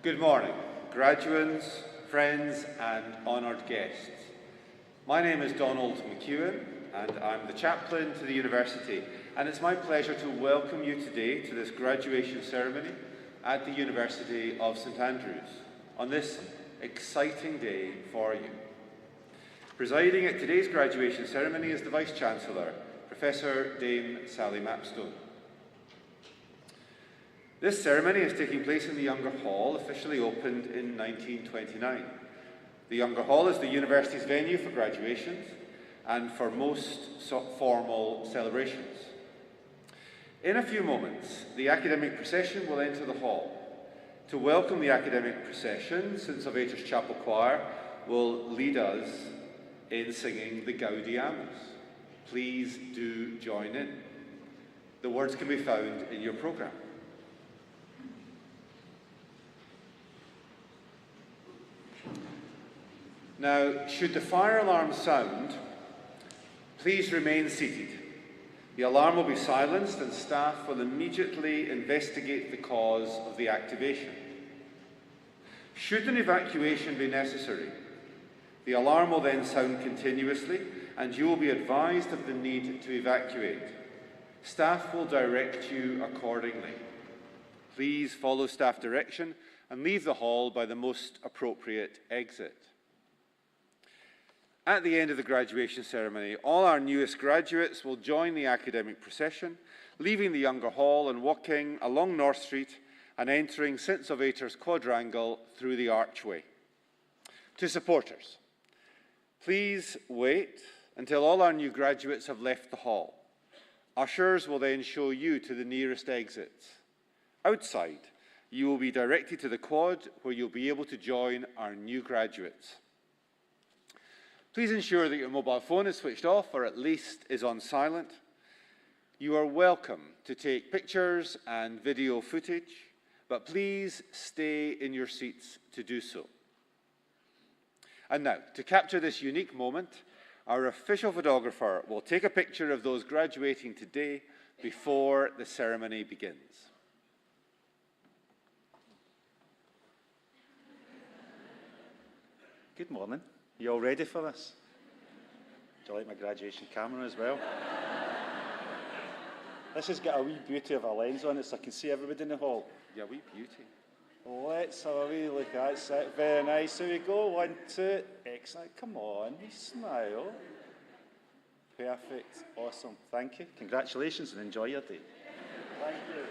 Good morning, graduates, friends and honoured guests. My name is Donald McEwen and I'm the chaplain to the university, and it's my pleasure to welcome you today to this graduation ceremony at the University of St Andrews on this exciting day for you. Presiding at today's graduation ceremony is the Vice-Chancellor, Professor Dame Sally Mapstone. This ceremony is taking place in the Younger Hall, officially opened in 1929. The Younger Hall is the university's venue for graduations and for most formal celebrations. In a few moments, the academic procession will enter the hall. To welcome the academic procession, St Salvator's Chapel Choir will lead us in singing the Gaudiamus. Please do join in. The words can be found in your programme. Now, should the fire alarm sound, please remain seated. The alarm will be silenced and staff will immediately investigate the cause of the activation. Should an evacuation be necessary, the alarm will then sound continuously and you will be advised of the need to evacuate. Staff will direct you accordingly. Please follow staff direction and leave the hall by the most appropriate exit. At the end of the graduation ceremony, all our newest graduates will join the academic procession, leaving the Younger Hall and walking along North Street and entering St Salvator's Quadrangle through the archway. To supporters, please wait until all our new graduates have left the hall. Ushers will then show you to the nearest exits. Outside, you will be directed to the quad where you'll be able to join our new graduates. Please ensure that your mobile phone is switched off or at least is on silent. You are welcome to take pictures and video footage, but please stay in your seats to do so. And now, to capture this unique moment, our official photographer will take a picture of those graduating today before the ceremony begins. Good morning. You all ready for this? Do you like my graduation camera as well? This has got a wee beauty of a lens on it so I can see everybody in the hall. Yeah, wee beauty. Let's have a wee look at it. Very nice. Here we go. 1, 2. Excellent. Come on. We smile. Perfect. Awesome. Thank you. Congratulations and enjoy your day. Thank you.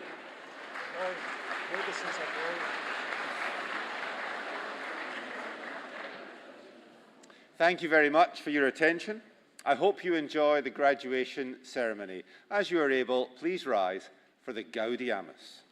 Thank you very much for your attention. I hope you enjoy the graduation ceremony. As you are able, please rise for the Gaudiamus.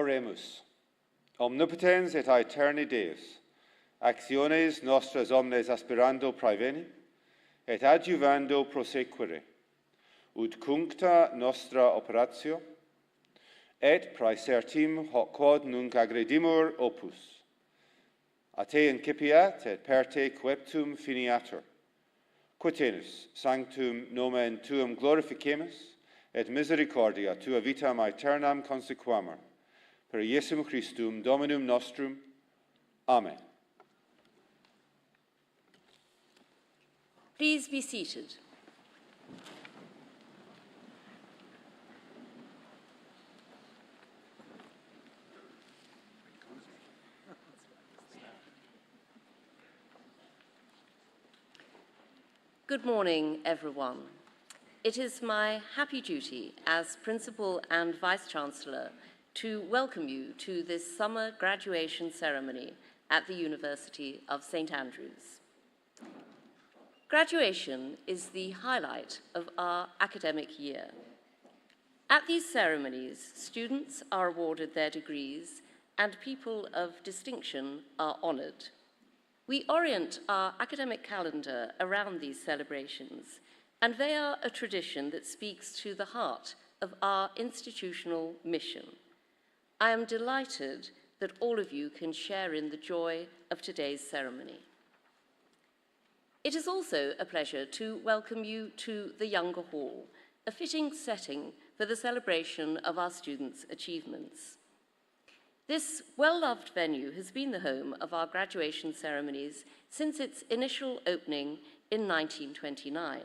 Oremus. Omnipotens et aeterni Deus, actiones nostras omnes aspirando praeveni, et adjuvando prosequere, ut cuncta nostra operatio, et praesertim hoc quod nunc agredimur opus. A te incipiat et per te coeptum finiatur. Quitenus sanctum nomen tuum glorificemus, et misericordia tua vitam aeternam consequamur. Per Iesum Christum Dominum nostrum. Amen. Please be seated. Good morning, everyone. It is my happy duty as Principal and Vice-Chancellor to welcome you to this summer graduation ceremony at the University of St. Andrews. Graduation is the highlight of our academic year. At these ceremonies, students are awarded their degrees and people of distinction are honoured. We orient our academic calendar around these celebrations, and they are a tradition that speaks to the heart of our institutional mission. I am delighted that all of you can share in the joy of today's ceremony. It is also a pleasure to welcome you to the Younger Hall, a fitting setting for the celebration of our students' achievements. This well-loved venue has been the home of our graduation ceremonies since its initial opening in 1929.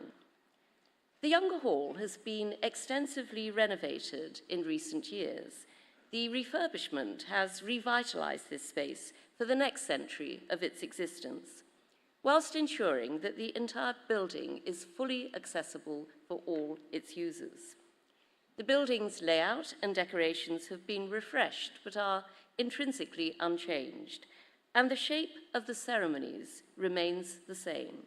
The Younger Hall has been extensively renovated in recent years. The refurbishment has revitalised this space for the next century of its existence, whilst ensuring that the entire building is fully accessible for all its users. The building's layout and decorations have been refreshed but are intrinsically unchanged, and the shape of the ceremonies remains the same.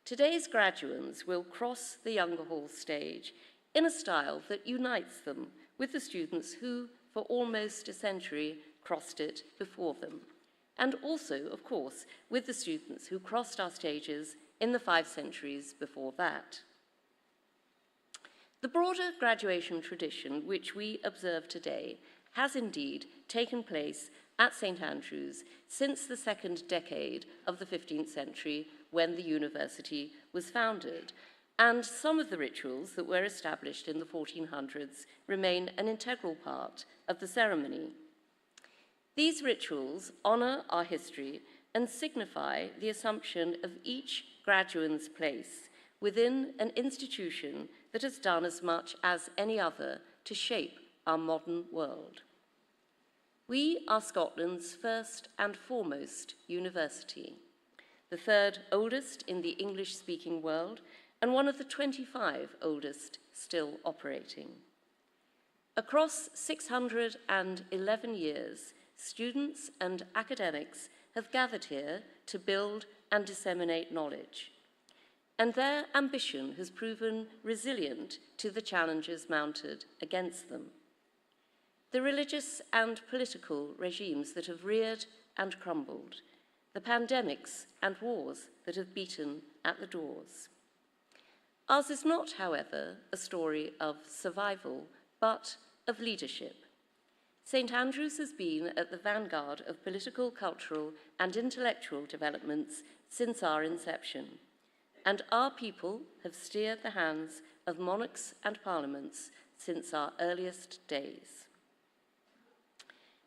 Today's graduands will cross the Younger Hall stage in a style that unites them with the students who, for almost a century, crossed it before them, and also, of course, with the students who crossed our stages in the 5 centuries before that. The broader graduation tradition which we observe today has indeed taken place at St. Andrews since the second decade of the 15th century when the university was founded, and some of the rituals that were established in the 1400s remain an integral part of the ceremony. These rituals honour our history and signify the assumption of each graduande's place within an institution that has done as much as any other to shape our modern world. We are Scotland's first and foremost university, the 3rd oldest in the English-speaking world and one of the 25 oldest still operating. Across 611 years, students and academics have gathered here to build and disseminate knowledge, and their ambition has proven resilient to the challenges mounted against them. The religious and political regimes that have reared and crumbled, the pandemics and wars that have beaten at the doors. Ours is not, however, a story of survival, but of leadership. St. Andrews has been at the vanguard of political, cultural, and intellectual developments since our inception, and our people have steered the hands of monarchs and parliaments since our earliest days.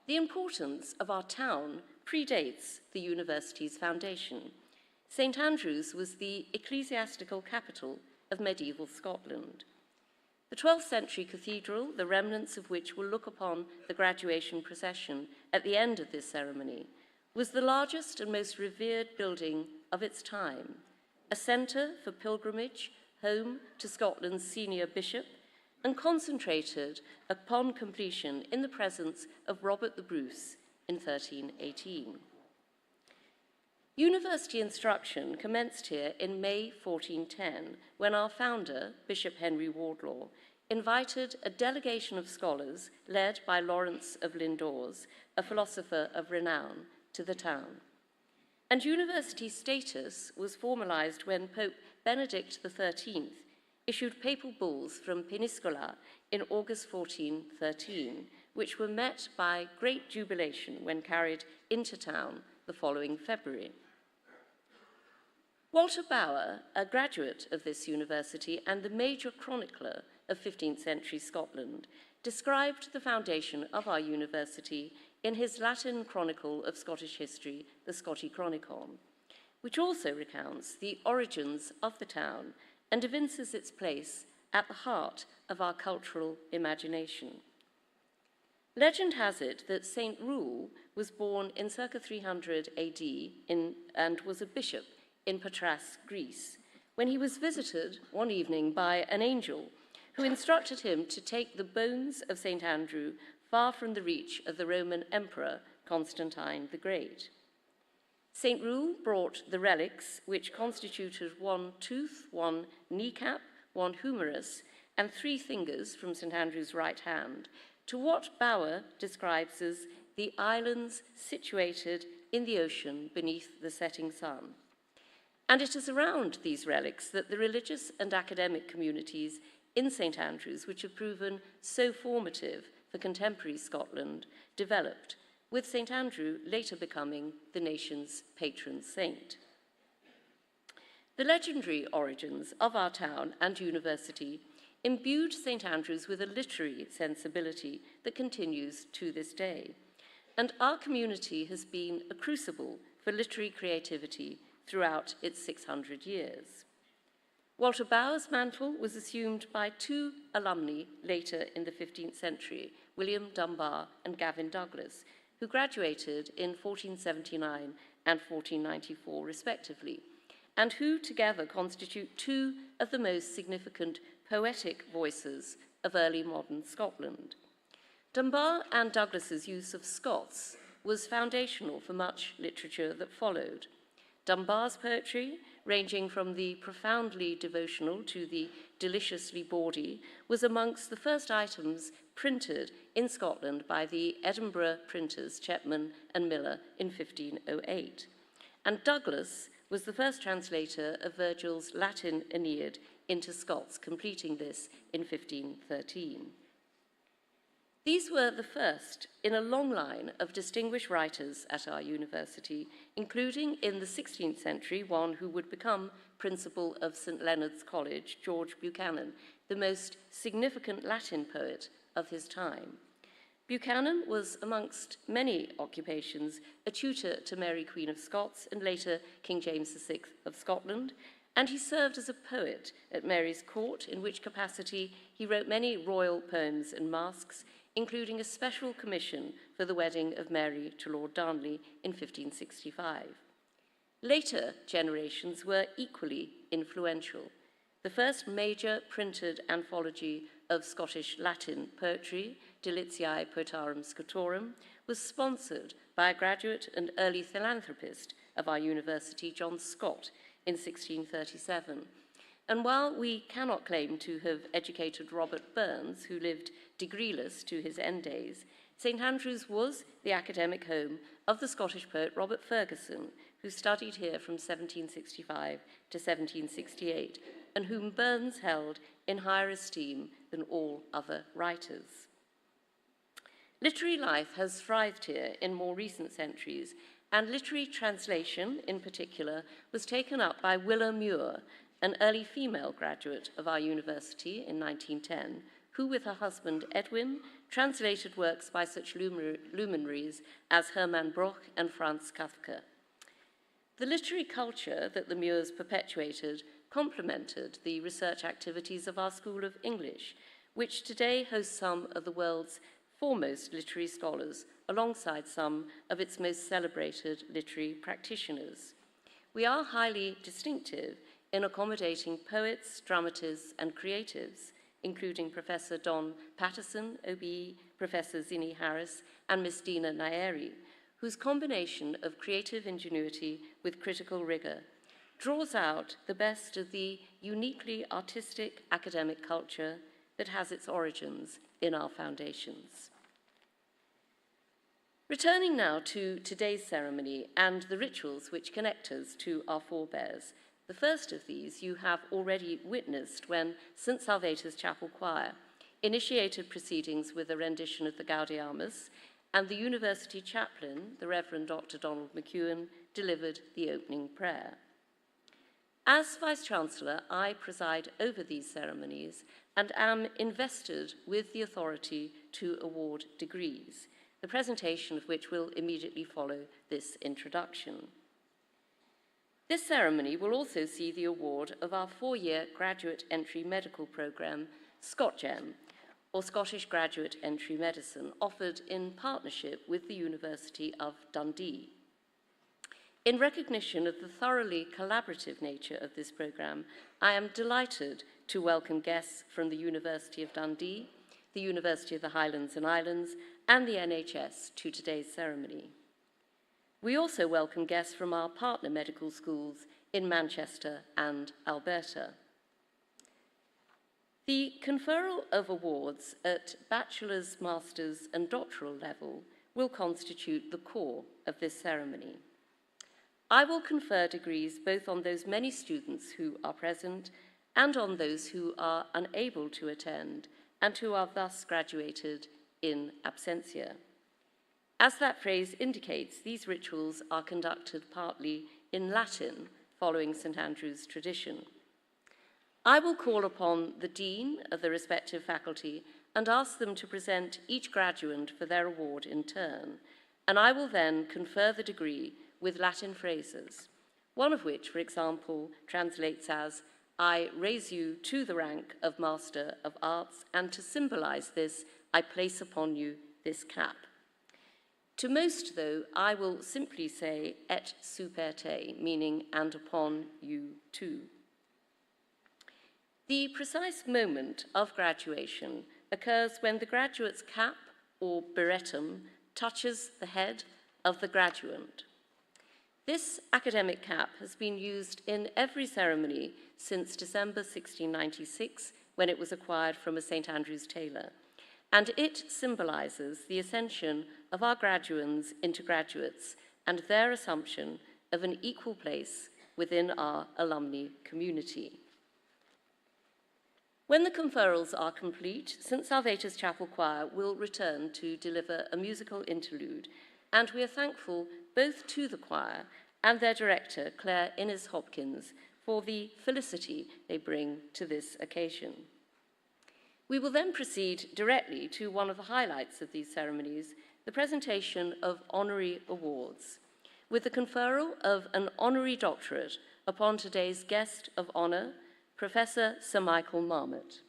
The importance of our town predates the university's foundation. St. Andrews was the ecclesiastical capital of medieval Scotland. The 12th century cathedral, the remnants of which will look upon the graduation procession at the end of this ceremony, was the largest and most revered building of its time, a centre for pilgrimage, home to Scotland's senior bishop, and concentrated upon completion in the presence of Robert the Bruce in 1318. University instruction commenced here in May 1410, when our founder, Bishop Henry Wardlaw, invited a delegation of scholars led by Lawrence of Lindores, a philosopher of renown, to the town. And university status was formalized when Pope Benedict XIII issued papal bulls from Peniscola in August 1413, which were met by great jubilation when carried into town the following February. Walter Bower, a graduate of this university and the major chronicler of 15th century Scotland, described the foundation of our university in his Latin chronicle of Scottish history, the Scotti-Chronicon, which also recounts the origins of the town and evinces its place at the heart of our cultural imagination. Legend has it that St. Rule was born in circa 300 AD and was a bishop in Patras, Greece, when he was visited one evening by an angel who instructed him to take the bones of St. Andrew far from the reach of the Roman Emperor Constantine the Great. St. Rule brought the relics, which constituted one tooth, one kneecap, one humerus, and 3 fingers from St. Andrew's right hand, to what Bower describes as the islands situated in the ocean beneath the setting sun. And it is around these relics that the religious and academic communities in St. Andrews, which have proven so formative for contemporary Scotland, developed, with St. Andrew later becoming the nation's patron saint. The legendary origins of our town and university imbued St. Andrews with a literary sensibility that continues to this day, and our community has been a crucible for literary creativity throughout its 600 years. Walter Bower's mantle was assumed by 2 alumni later in the 15th century, William Dunbar and Gavin Douglas, who graduated in 1479 and 1494 respectively, and who together constitute 2 of the most significant poetic voices of early modern Scotland. Dunbar and Douglas's use of Scots was foundational for much literature that followed. Dunbar's poetry, ranging from the profoundly devotional to the deliciously bawdy, was amongst the first items printed in Scotland by the Edinburgh printers Chapman and Miller in 1508. And Douglas was the first translator of Virgil's Latin Aeneid into Scots, completing this in 1513. These were the first in a long line of distinguished writers at our university, including in the 16th century one who would become principal of St. Leonard's College, George Buchanan, the most significant Latin poet of his time. Buchanan was, amongst many occupations, a tutor to Mary Queen of Scots and later King James VI of Scotland, and he served as a poet at Mary's court, in which capacity he wrote many royal poems and masques, including a special commission for the wedding of Mary to Lord Darnley in 1565. Later generations were equally influential. The first major printed anthology of Scottish Latin poetry, Delitiae Poetarum Scotorum, was sponsored by a graduate and early philanthropist of our university, John Scott, in 1637. And while we cannot claim to have educated Robert Burns, who lived degreeless to his end days, St. Andrews was the academic home of the Scottish poet Robert Fergusson, who studied here from 1765 to 1768, and whom Burns held in higher esteem than all other writers. Literary life has thrived here in more recent centuries, and literary translation, in particular, was taken up by Willa Muir, an early female graduate of our university in 1910, who, with her husband Edwin, translated works by such luminaries as Hermann Broch and Franz Kafka. The literary culture that the Muirs perpetuated complemented the research activities of our School of English, which today hosts some of the world's foremost literary scholars, alongside some of its most celebrated literary practitioners. We are highly distinctive in accommodating poets, dramatists, and creatives, including Professor Don Patterson, OBE, Professor Zinni Harris, and Miss Dina Naeri, whose combination of creative ingenuity with critical rigor draws out the best of the uniquely artistic academic culture, that has its origins in our foundations. Returning now to today's ceremony and the rituals which connect us to our forebears, the first of these you have already witnessed when St. Salvator's Chapel Choir initiated proceedings with a rendition of the Gaudeamus, and the University chaplain, the Reverend Dr. Donald McEwen, delivered the opening prayer. As Vice-Chancellor, I preside over these ceremonies and am invested with the authority to award degrees, the presentation of which will immediately follow this introduction. This ceremony will also see the award of our 4-year graduate entry medical programme, ScotGem, or Scottish Graduate Entry Medicine, offered in partnership with the University of Dundee. In recognition of the thoroughly collaborative nature of this programme, I am delighted to welcome guests from the University of Dundee, the University of the Highlands and Islands, and the NHS to today's ceremony. We also welcome guests from our partner medical schools in Manchester and Alberta. The conferral of awards at bachelor's, master's, and doctoral level will constitute the core of this ceremony. I will confer degrees both on those many students who are present and on those who are unable to attend and who are thus graduated in absentia. As that phrase indicates, these rituals are conducted partly in Latin, following St. Andrew's tradition. I will call upon the Dean of the respective faculty and ask them to present each graduand for their award in turn, and I will then confer the degree with Latin phrases, one of which, for example, translates as, "I raise you to the rank of Master of Arts, and to symbolize this, I place upon you this cap." To most, though, I will simply say, "et super te," meaning, "and upon you too." The precise moment of graduation occurs when the graduate's cap, or birrettum, touches the head of the graduand. This academic cap has been used in every ceremony since December 1696, when it was acquired from a St. Andrew's tailor, and it symbolises the ascension of our graduands into graduates and their assumption of an equal place within our alumni community. When the conferrals are complete, St. Salvator's Chapel Choir will return to deliver a musical interlude, and we are thankful both to the choir and their director, Claire Innes-Hopkins, for the felicity they bring to this occasion. We will then proceed directly to one of the highlights of these ceremonies, the presentation of honorary awards, with the conferral of an honorary doctorate upon today's guest of honour, Professor Sir Michael Marmot.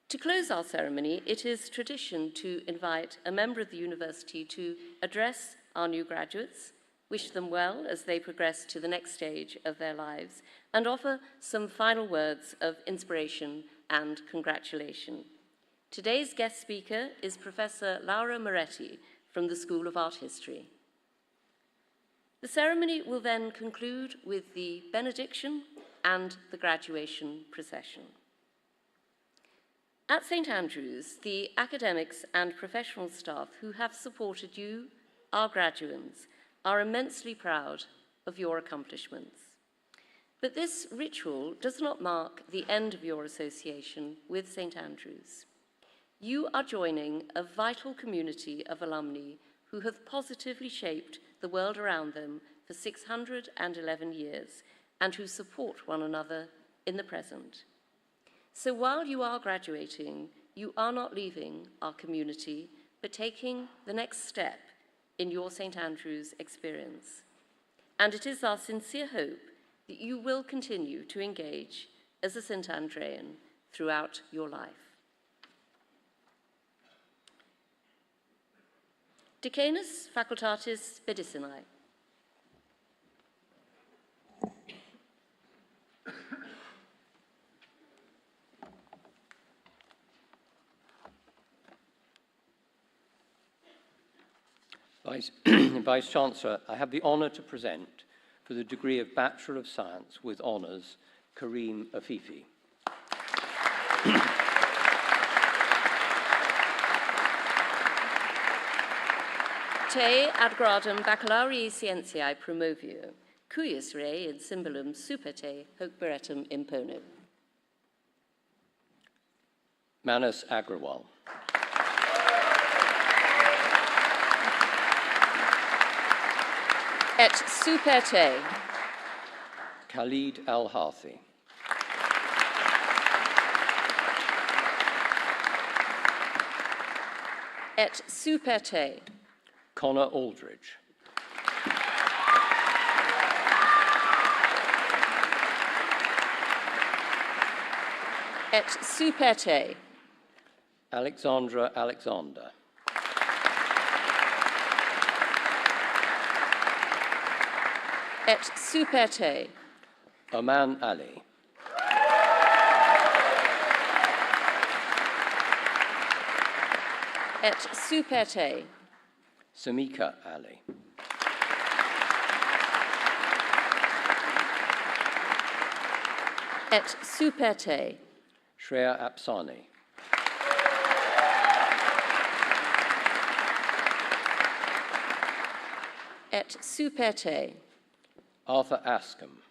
To close our ceremony, it is tradition to invite a member of the university to address our new graduates, wish them well as they progress to the next stage of their lives, and offer some final words of inspiration and congratulation. Today's guest speaker is Professor Laura Moretti from the School of Art History. The ceremony will then conclude with the benediction and the graduation procession. At St. Andrews, the academics and professional staff who have supported you, our graduands, are immensely proud of your accomplishments. But this ritual does not mark the end of your association with St. Andrews. You are joining a vital community of alumni who have positively shaped the world around them for 611 years and who support one another in the present. So while you are graduating, you are not leaving our community, but taking the next step in your St. Andrews experience. And it is our sincere hope that you will continue to engage as a St. Andrean throughout your life. Decanus Facultatis Medicinae. Vice-Chancellor, I have the honour to present, for the degree of Bachelor of Science with Honours, Kareem Afifi. Te ad gradum baccalarii scientiae promovio, cuius rei in symbolum super te hoc beretum impono. Manas Agrawal. Et super te. Khalid Al-Harthi. Et super te. Connor Aldridge. Et super te. Alexandra Alexander. Et super te. Oman Ali. Et super te. Samika Ali. Et super te. Shreya Apsani. Et super te. Arthur Askham.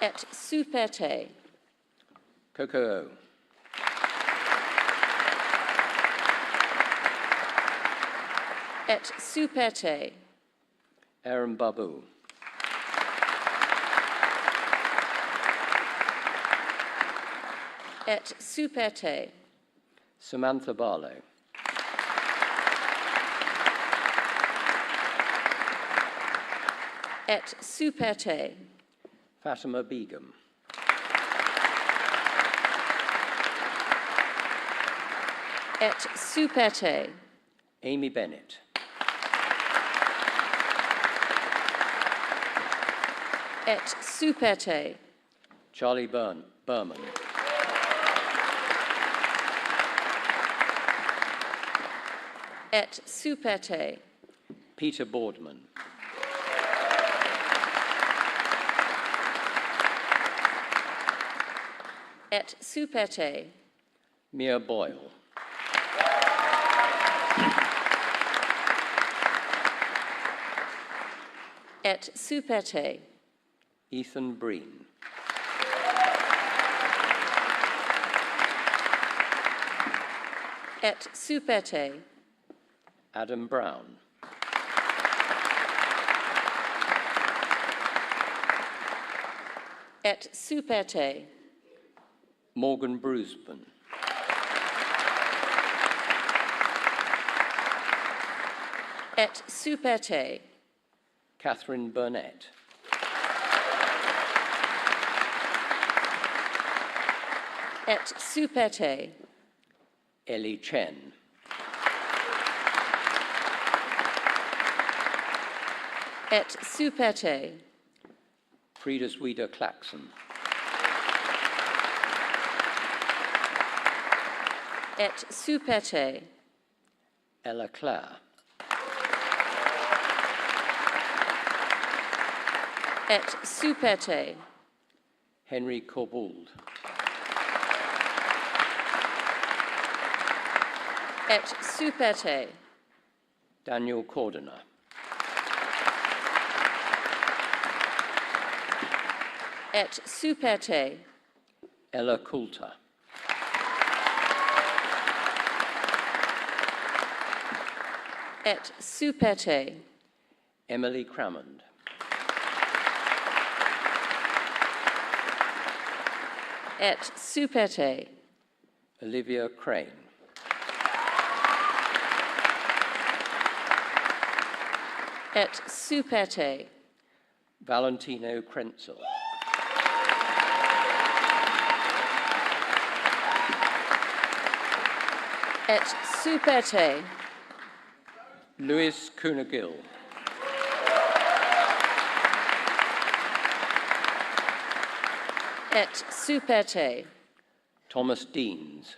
Et super te. Coco. Et super te. Aaron Babu. Et super te. Samantha Barlow. Et super te. Fatima Begum. Et super te. Amy Bennett. Et super te. Charlie Berman. Et super te. Peter Boardman. Et super te. Mia Boyle. Et super te. Ethan Breen. Et super te. Adam Brown. Et super te. Morgan Bruceman. Et super te. Catherine Burnett. Et super te. Ellie Chen. Et super te. Frida Sweda Claxon. Et super te. Ella Clare. Et super te. Henry Corbould. Et super te. Daniel Cordiner. Et super te. Ella Coulter. Et super te. Emily Crammond. Et super te. Olivia Crane. Et super te. Valentino Krenzel. Et super te. Louis Coonagill. Et super te. Thomas Deans.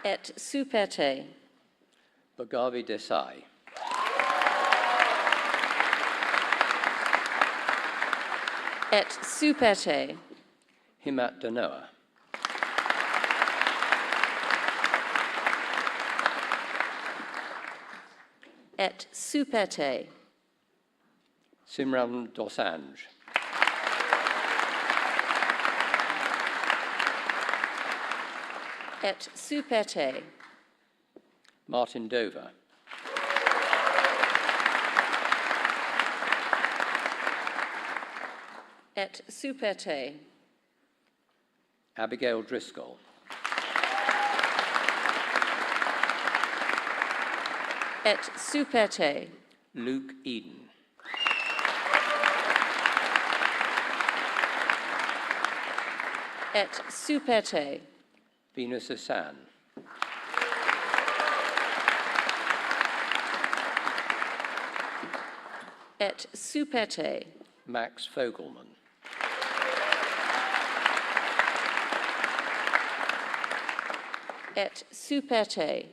Et super te. Bhagavi Desai. Et Superte. Himat Danoa. Et Superte. Simran Dosanjh. Et Superte. Martin Dover. Et Superte. Abigail Driscoll. Et Superte. Luke Eden. Et Superte. Venus Asan. Et Superte. Max Fogelman. Et Superte.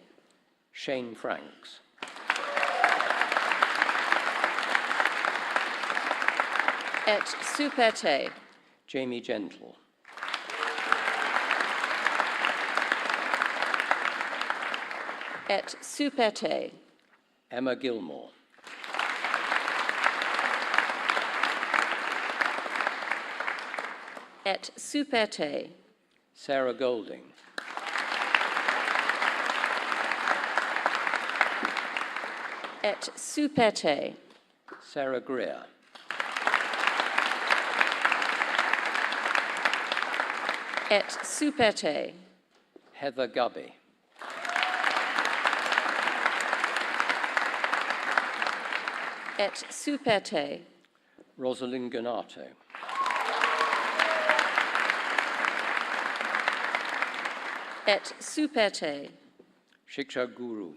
Shane Franks. Et Superte. Jamie Gentle. Et Superte. Emma Gilmore. Et Superte. Sarah Golding. Et Superte. Sarah Greer. Et Superte. Heather Gubby. Et Superte. Rosalind Ganato. Et Superte. Shiksha Guru.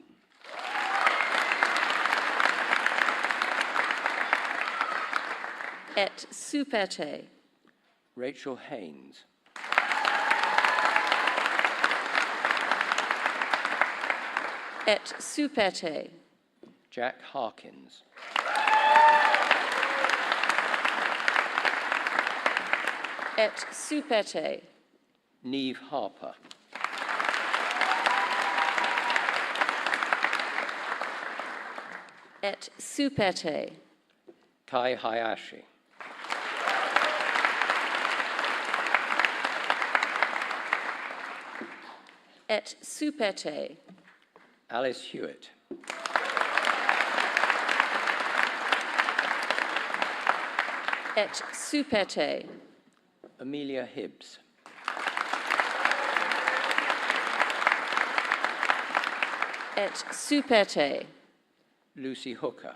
Et Superte. Rachel Haynes. Et Superte. Jack Harkins. Et Superte. Neve Harper. Et Superte. Kai Hayashi. Et Superte. Alice Hewitt. Et Superte. Amelia Hibbs. Et Superte. Lucy Hooker.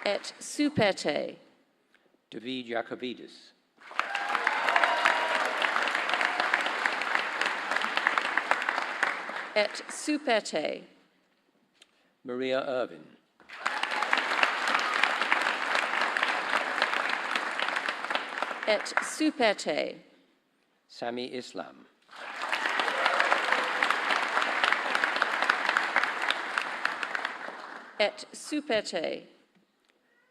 Et Superte. David Jacovidis. Et Superte. Maria Irvin. Et Superte. Sami Islam. Et Superte.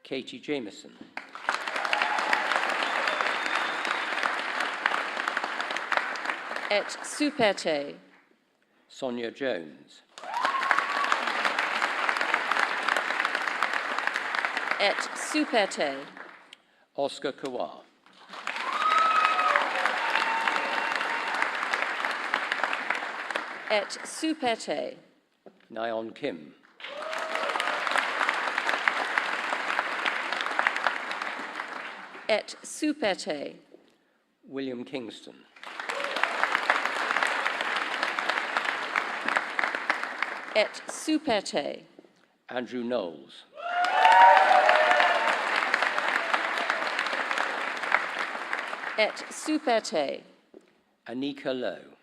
Katie Jameson. Et Superte. Sonia Jones. Et Superte. Oscar Kawar. Et Superte. Nyon Kim. Et Superte. William Kingston. Et Superte. Andrew Knowles. Et Superte. Anika Lowe.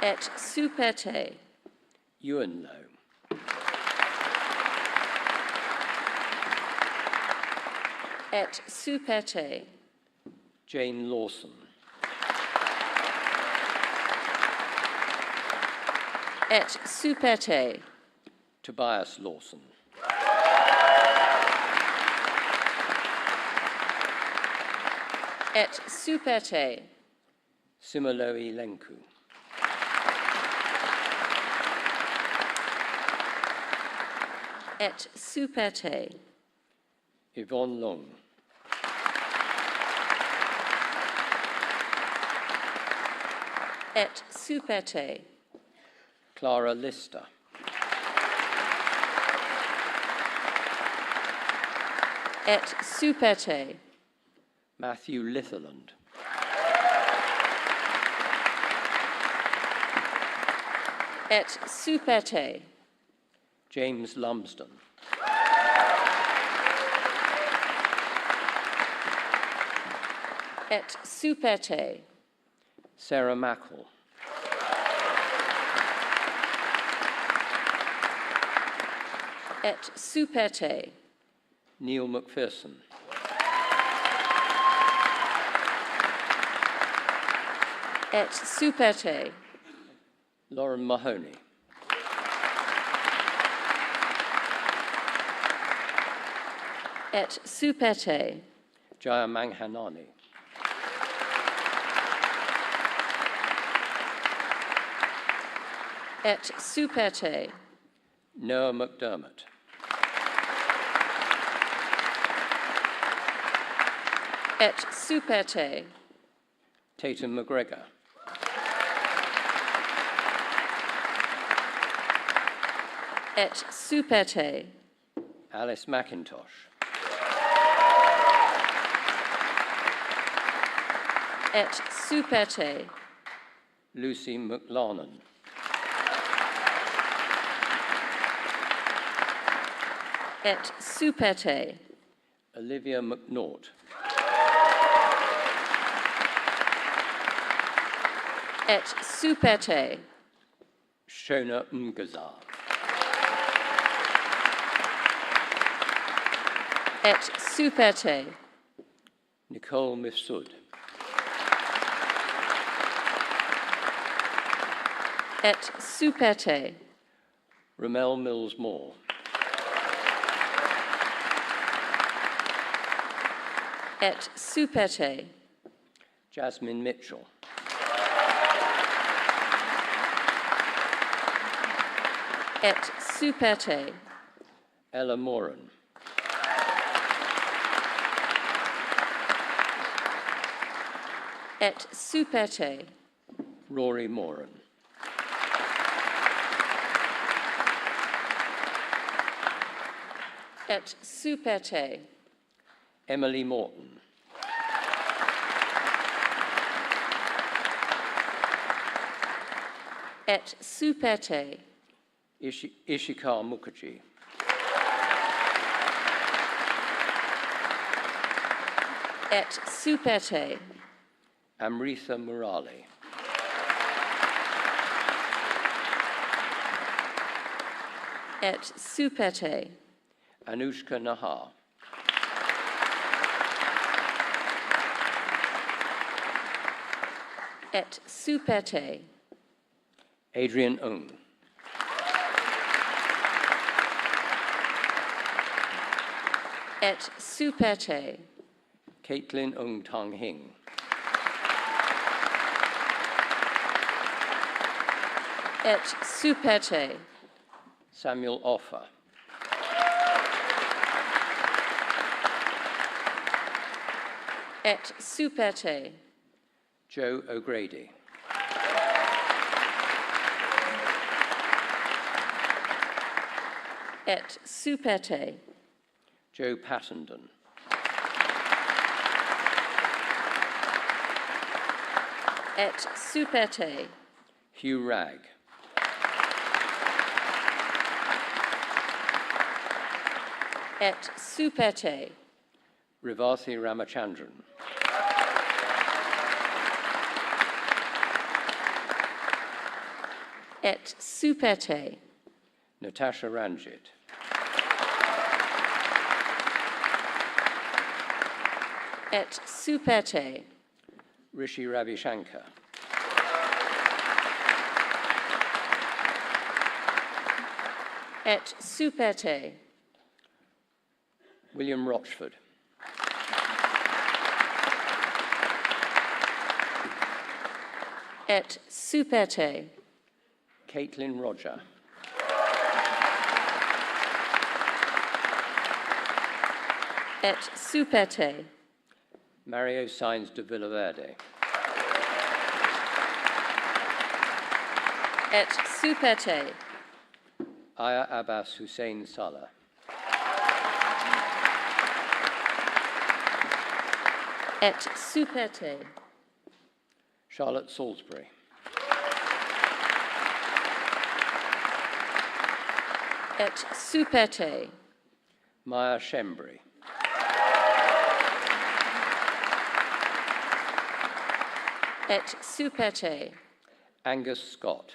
Et Superte. Ewan Lowe. Et Supete. Jane Lawson. Et Supete. Tobias Lawson. Et Supete. Simoloe Lenku. Et Supete. Yvonne Long. Et Supete. Clara Lister. Et Supete. Matthew Litherland. Et Supete. James Lumsden. Et Supete. Sarah Mackle. Et Supete. Neil McPherson. Et Supete. Lauren Mahoney. Et Supete. Jaya Manghanani. Et Supete. Noah McDermott. Et Supete. Tatum McGregor. Et Supete. Alice McIntosh. Et Supete. Lucy McLarnon. Et Supete. Olivia McNaught. Et Supete. Shona Mgazar. Et Supete. Nicole Mifsud. Et Supete. Ramel Mills-Moore. Et Supete. Jasmine Mitchell. Et Supete. Ella Moran. Et Supete. Rory Moran. Et Supete. Emily Morton. Et Supete. Ishika Mukherjee. Et Supete. Amritha Murali. Et Supete. Anushka Nahar. Et Supete. Adrian Ung. Et Supete. Caitlin Ung Tang Hing. Et Supete. Samuel Offer. Et Supete. Joe O'Grady. Et Supete. Joe Pattenden. Et Supete. Hugh Ragg. Et Supete. Rivathi Ramachandran. Et Supete. Natasha Ranjit. Et Superte. Rishi Ravi Shankar. Et Superte. William Rochford. Et Superte. Caitlin Roger. Et Superte. Mario Sainz de Villaverde. Et Superte. Aya Abbas Hussein Salah. Et Superte. Charlotte Salisbury. Et Superte. Maya Shembri. Et Superte. Angus Scott.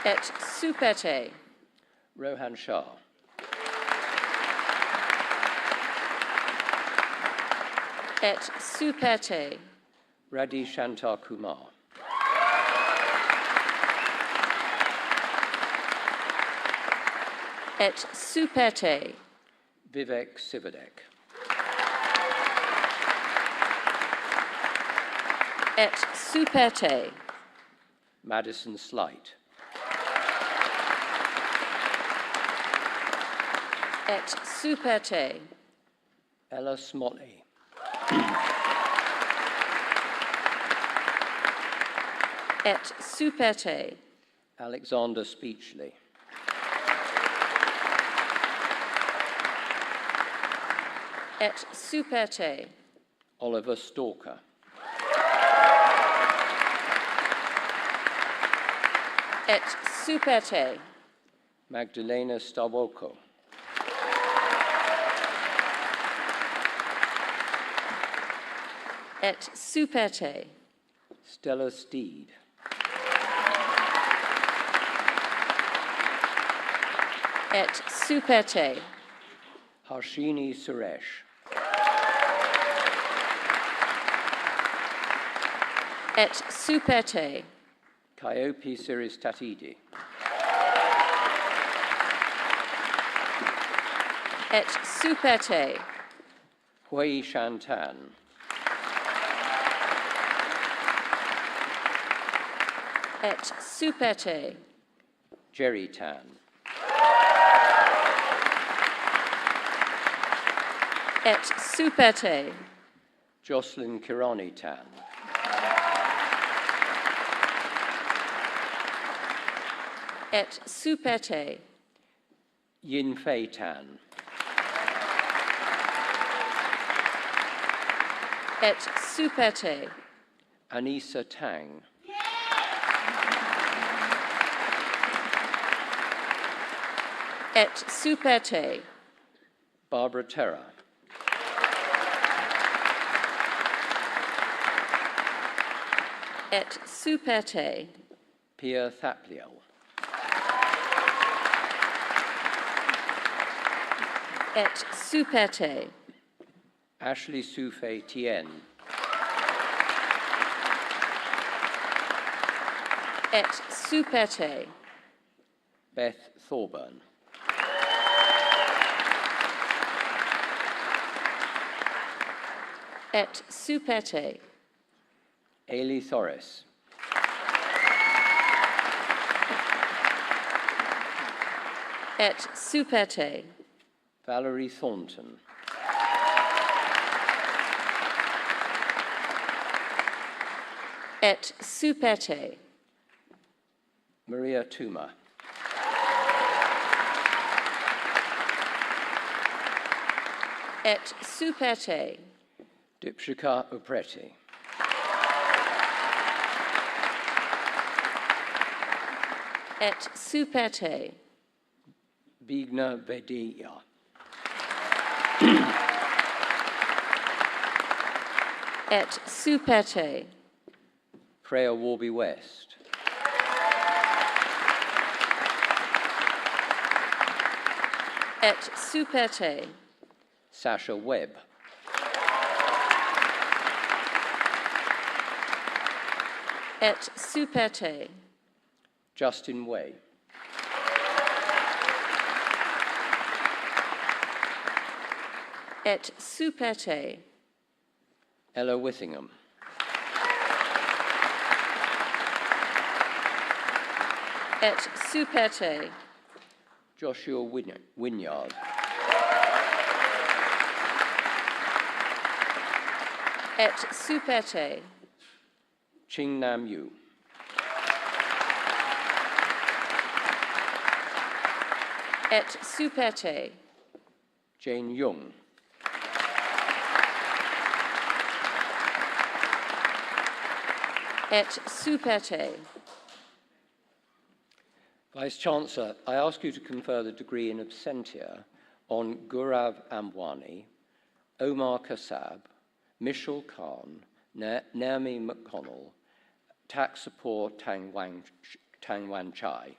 Et Superte. Rohan Shah. Et Superte. Radhi Shantar Kumar. Et Superte. Vivek Sivadek. Et Superte. Madison Slight. Et Superte. Ella Smotley. Et Superte. Alexander Speechley. Et Superte. Oliver Stalker. Et Superte. Magdalena Stawoko. Et Superte. Stella Steed. Et Superte. Harshini Suresh. Et Superte. Kyope Siris Tatidi. Et Superte. Hui Shantan. Et Superte. Jerry Tan. Et Superte. Jocelyn Kirani Tan. Et Superte. Yin Fei Tan. Et Superte. Anissa Tang. Et Superte. Barbara Terra. Et Superte. Pia Thapliel. Et Superte. Ashley Soufei Tien. Et Superte. Beth Thorburn. Et Superte. Ailey Thoris. Et Superte. Valerie Thornton. Et Superte. Maria Tuma. Et Superte. Dipshika Upreti. Et Superte. Bigna Vedia. Et Superte. Freya Warby West. Et Superte. Sasha Webb. Et Superte. Justin Way. Et Superte. Ella Withingham. Et Superte. Joshua Wynyard. Et Superte. Ching Nam Yu. Et Superte. Jane Young. Et Superte. Vice-Chancellor, I ask you to confer the degree in absentia on Gaurav Ambwani, Omar Kassab, Mishal Khan, Naomi McConnell, Taksapur Tangwan Chai.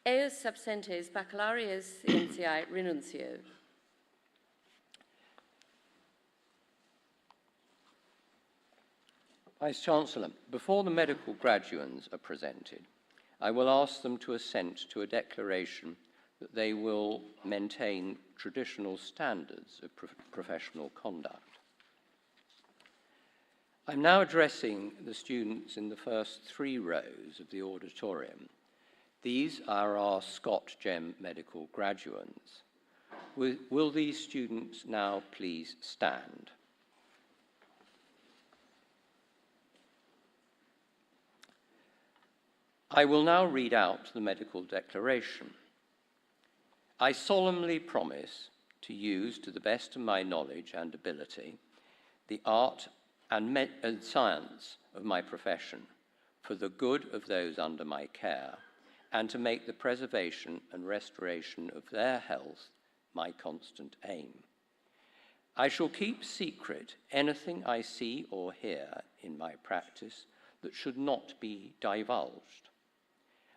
Eos absentes baccalaureus intiae renuncio. Vice-Chancellor, before the medical graduands are presented, I will ask them to assent to a declaration that they will maintain traditional standards of professional conduct. I'm now addressing the students in the first 3 rows of the auditorium. These are our Scott Gem medical graduands. Will these students now please stand? I will now read out the medical declaration. I solemnly promise to use, to the best of my knowledge and ability, the art and science of my profession for the good of those under my care, and to make the preservation and restoration of their health my constant aim. I shall keep secret anything I see or hear in my practice that should not be divulged.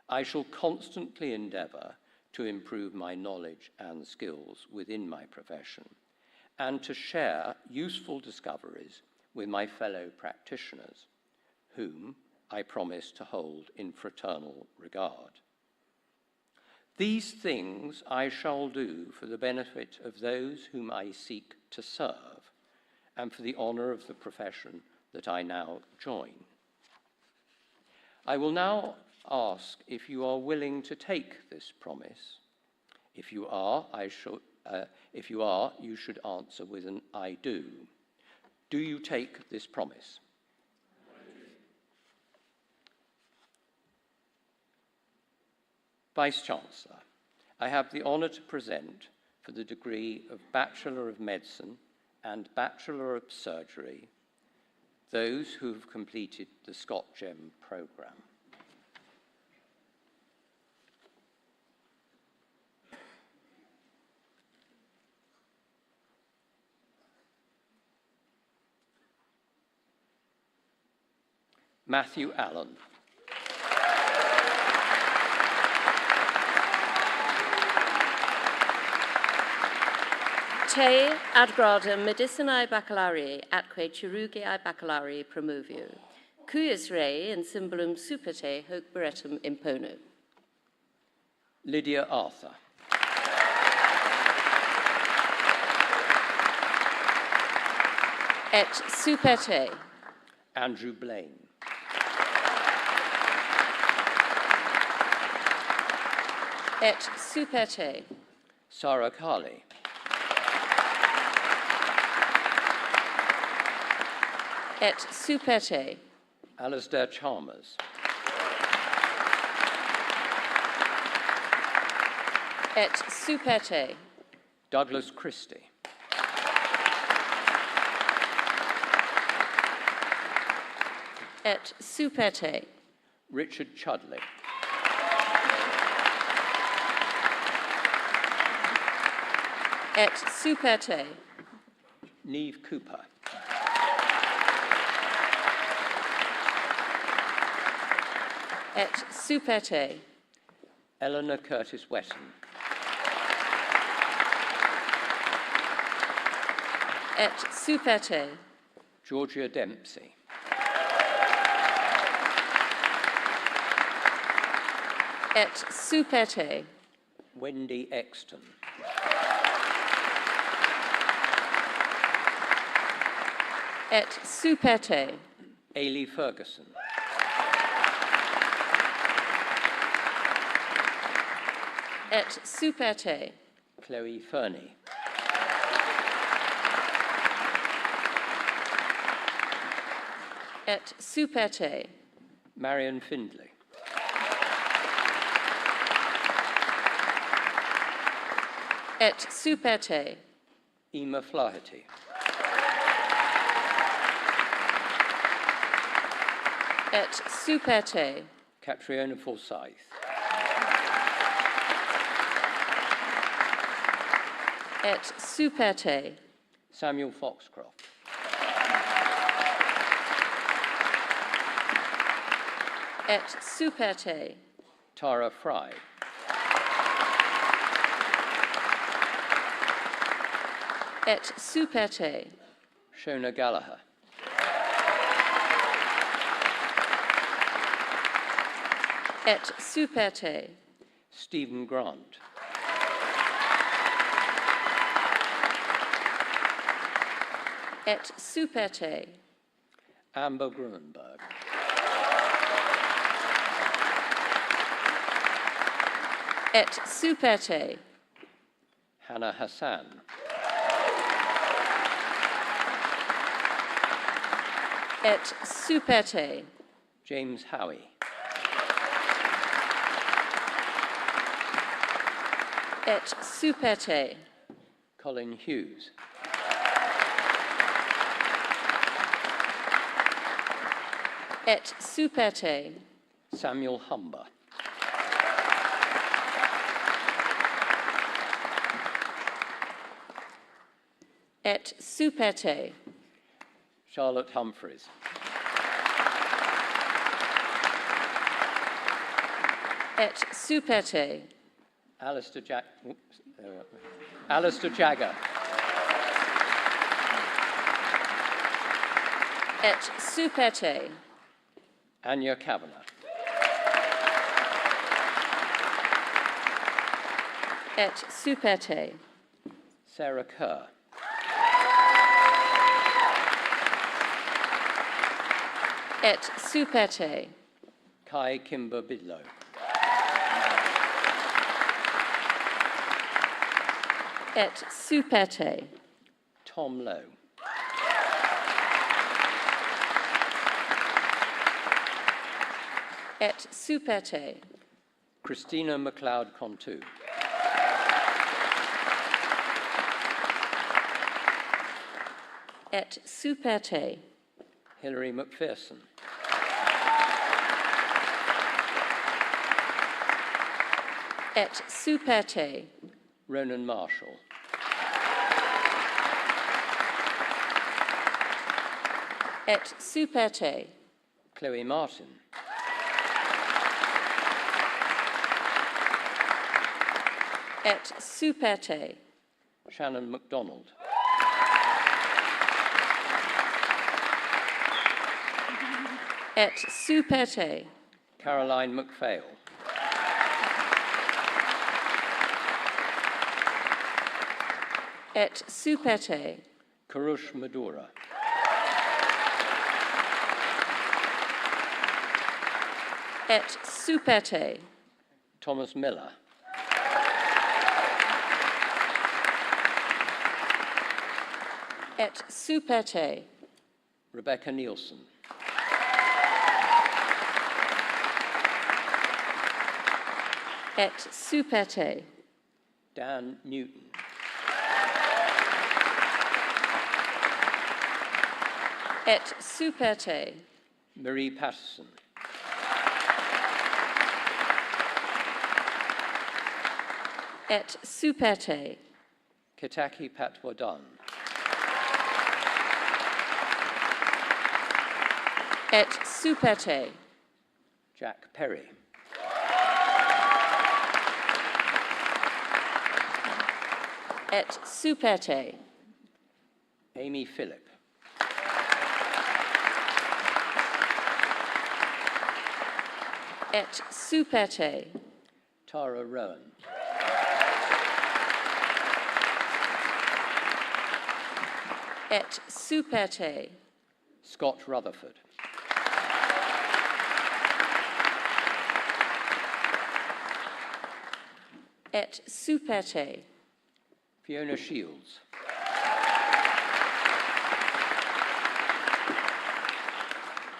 I shall constantly endeavour to improve my knowledge and skills within my profession, and to share useful discoveries with my fellow practitioners, whom I promise to hold in fraternal regard. These things I shall do for the benefit of those whom I seek to serve, and for the honour of the profession that I now join. I will now ask if you are willing to take this promise. If you are, you should answer with an I do. Do you take this promise? Vice-Chancellor, I have the honour to present for the degree of Bachelor of Medicine and Bachelor of Surgery those who have completed the Scott Gem programme. Matthew Allen. Te ad gradum medicinae baccalaureae atque chirurgiae baccalaureae promovio, cuius rei in symbolum superte hoc beretum impono. Lydia Arthur. Et superte. Andrew Blaine. Et superte. Sarah Carley. Et superte. Alasdair Chalmers. Et superte. Douglas Christie. Et superte. Richard Chudley. Et superte. Neve Cooper. Et superte. Eleanor Curtis Wetton. Et Supete. Georgia Dempsey. Et Supete. Wendy Exton. Et Supete. Ailey Ferguson. Et Supete. Chloe Fernie. Et Supete. Marion Findlay. Et Supete. Emma Flaherty. Et Supete. Catriona Forsyth. Et Supete. Samuel Foxcroft. Et Supete. Tara Fry. Et Supete. Shona Gallagher. Et Supete. Stephen Grant. Et Supete. Amber Grunenberg. Et Supete. Hannah Hassan. Et Supete. James Howie. Et Supete. Colin Hughes. Et Supete. Samuel Humber. Et Supete. Charlotte Humphreys. Et Supete. Alistair Jagger. Et Supete. Anya Kavanagh. Et Supete. Sarah Kerr. Et Supete. Kai Kimber Bidlow. Et Supete. Tom Lowe. Et Supete. Christina MacLeod Contu. Et Supete. Hilary McPherson. Et Supete. Ronan Marshall. Et Supete. Chloe Martin. Et Supete. Shannon MacDonald. Et Supete. Caroline MacPhail. Et Supete. Karush Madura. Et Supete. Thomas Miller. Et Supete. Rebecca Nielsen. Et Supete. Dan Newton. Et Supete. Marie Patterson. Et Supete. Kitaki Patwadan. Et Supete. Jack Perry. Et Supete. Amy Phillip. Et Superte. Tara Rowan. Et Superte. Scott Rutherford. Et Superte. Fiona Shields.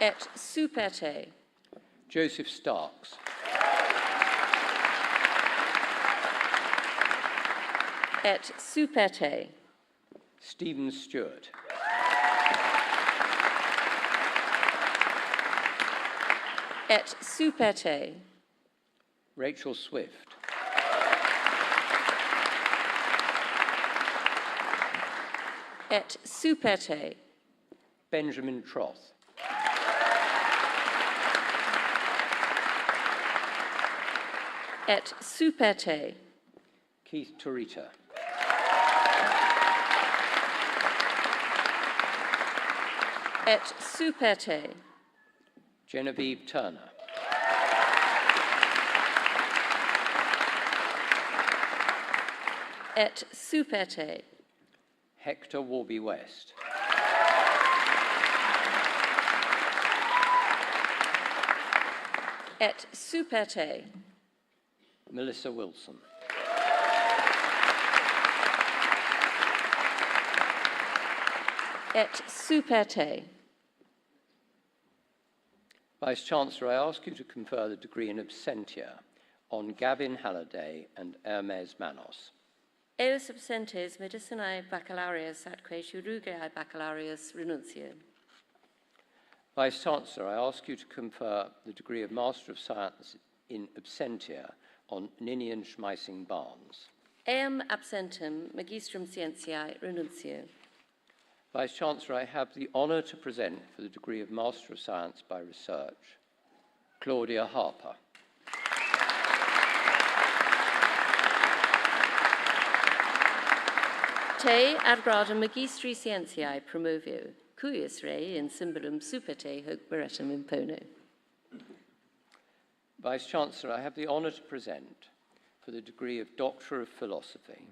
Et Superte. Joseph Starks. Et Superte. Stephen Stewart. Et Superte. Rachel Swift. Et Superte. Benjamin Troth. Et Superte. Keith Torita. Et Superte. Genevieve Turner. Et Superte. Hector Warby West. Et Superte. Melissa Wilson. Et Superte. Vice-Chancellor, I ask you to confer the degree in absentia on Gavin Halliday and Hermes Manos. Eus absentes medicinae baccalaureus atque chirurgiae baccalaureus renuncio. Vice-Chancellor, I ask you to confer the degree of Master of Science in absentia on Ninian Schmeissing Barnes. Eam absentem magistrum scientiae renuncio. Vice-Chancellor, I have the honour to present for the degree of Master of Science by Research, Claudia Harper. Te ad gradum magistri scientiae promovio, cuius rei in symbolum superte hoc beretum impono. Vice-Chancellor, I have the honour to present for the degree of Doctor of Philosophy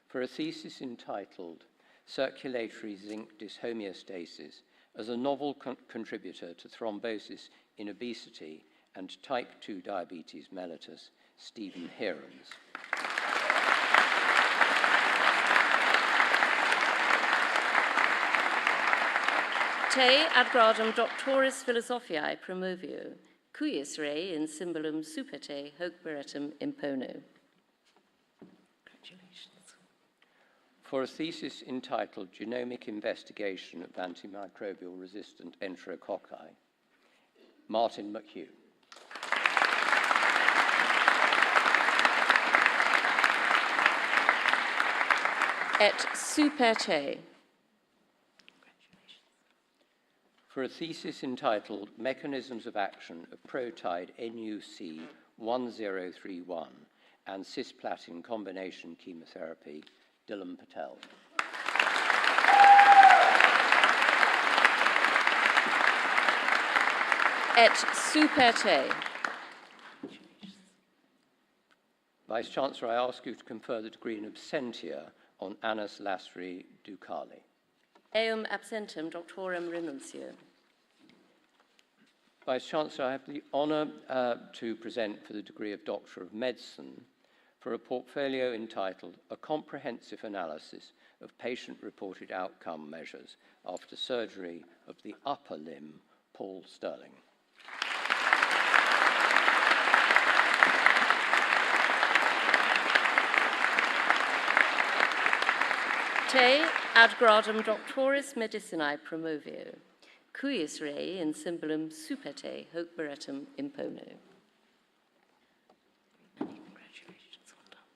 for a thesis entitled Circulatory Zinc Dyshomeostasis as a Novel Contributor to Thrombosis in Obesity and Type 2 Diabetes Mellitus, Stephen Heerens. Te ad gradum doctoris philosophiae promovio, cuius rei in symbolum superte hoc beretum impono. Congratulations. For a thesis entitled Genomic Investigation of Antimicrobial Resistant Enterococci, Martin McHugh. Et Superte. For a thesis entitled Mechanisms of Action of Protide NUC 1031 and Cisplatin Combination Chemotherapy, Dylan Patel. Et Superte. Vice-Chancellor, I ask you to confer the degree in absentia on Anas Lasri Ducali. Eum absentem doctorum renuncio. Vice-Chancellor, I have the honour to present for the degree of Doctor of Medicine for a portfolio entitled A Comprehensive Analysis of Patient-Reported Outcome Measures After Surgery of the Upper Limb, Paul Sterling. Te ad gradum doctoris medicinae promovio, cuius rei in symbolum superte hoc beretum impono. Congratulations, well done.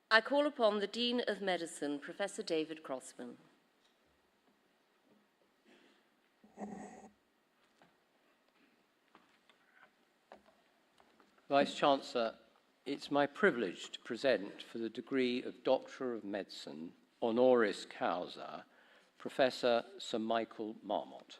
I call upon the Dean of Medicine, Professor David Crossman. Vice-Chancellor, it's my privilege to present for the degree of Doctor of Medicine, honoris causa, Professor Sir Michael Marmot.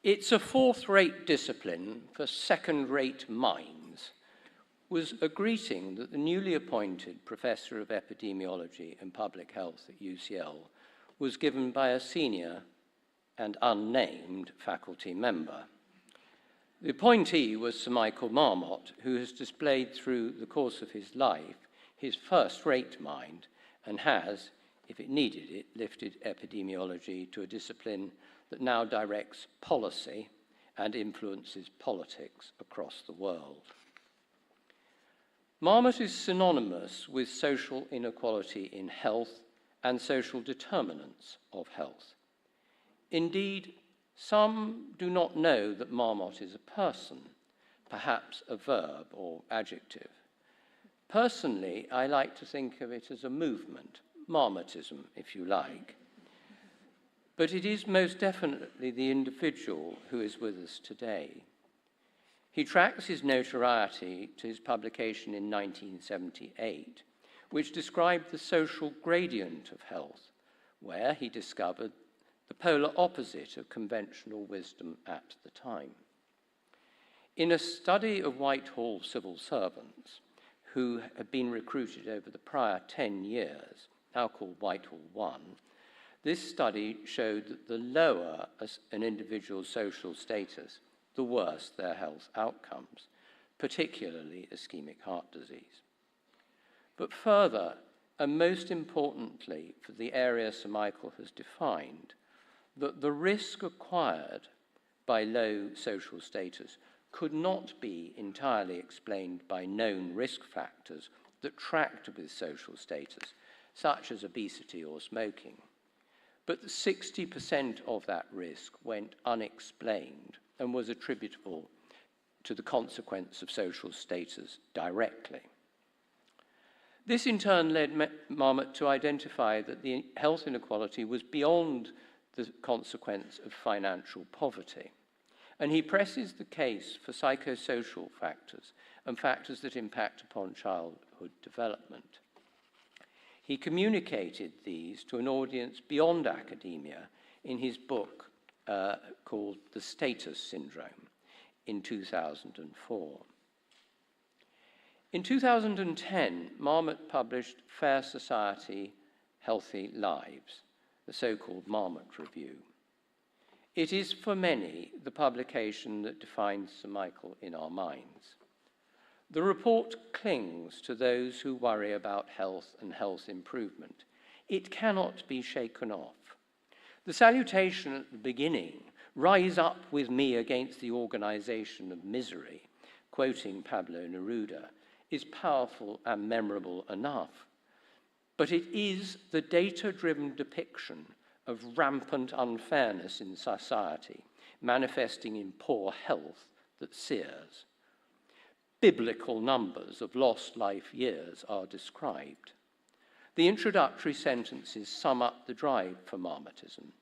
It's a fourth-rate discipline for second-rate minds was a greeting that the newly appointed Professor of Epidemiology and Public Health at UCL was given by a senior and unnamed faculty member. The appointee was Sir Michael Marmot, who has displayed through the course of his life his first-rate mind and has, if it needed it, lifted epidemiology to a discipline that now directs policy and influences politics across the world. Marmot is synonymous with social inequality in health and social determinants of health. Indeed, some do not know that Marmot is a person, perhaps a verb or adjective. Personally, I like to think of it as a movement, Marmotism, if you like. But it is most definitely the individual who is with us today. He tracks his notoriety to his publication in 1978, which described the social gradient of health, where he discovered the polar opposite of conventional wisdom at the time. In a study of Whitehall civil servants who had been recruited over the prior 10 years, now called Whitehall 1, this study showed that the lower an individual's social status, the worse their health outcomes, particularly ischemic heart disease. But further, and most importantly for the area Sir Michael has defined, that the risk acquired by low social status could not be entirely explained by known risk factors that tracked with social status, such as obesity or smoking. But 60% of that risk went unexplained and was attributable to the consequence of social status directly. This in turn led Marmot to identify that the health inequality was beyond the consequence of financial poverty. And he presses the case for psychosocial factors and factors that impact upon childhood development. He communicated these to an audience beyond academia in his book called The Status Syndrome in 2004. In 2010, Marmot published Fair Society, Healthy Lives, the so-called Marmot Review. It is for many the publication that defines Sir Michael in our minds. The report clings to those who worry about health and health improvement. It cannot be shaken off. The salutation at the beginning, "Rise up with me against the organization of misery," quoting Pablo Neruda, is powerful and memorable enough. But it is the data-driven depiction of rampant unfairness in society, manifesting in poor health, that sears. Biblical numbers of lost life years are described. The introductory sentences sum up the drive for Marmotism.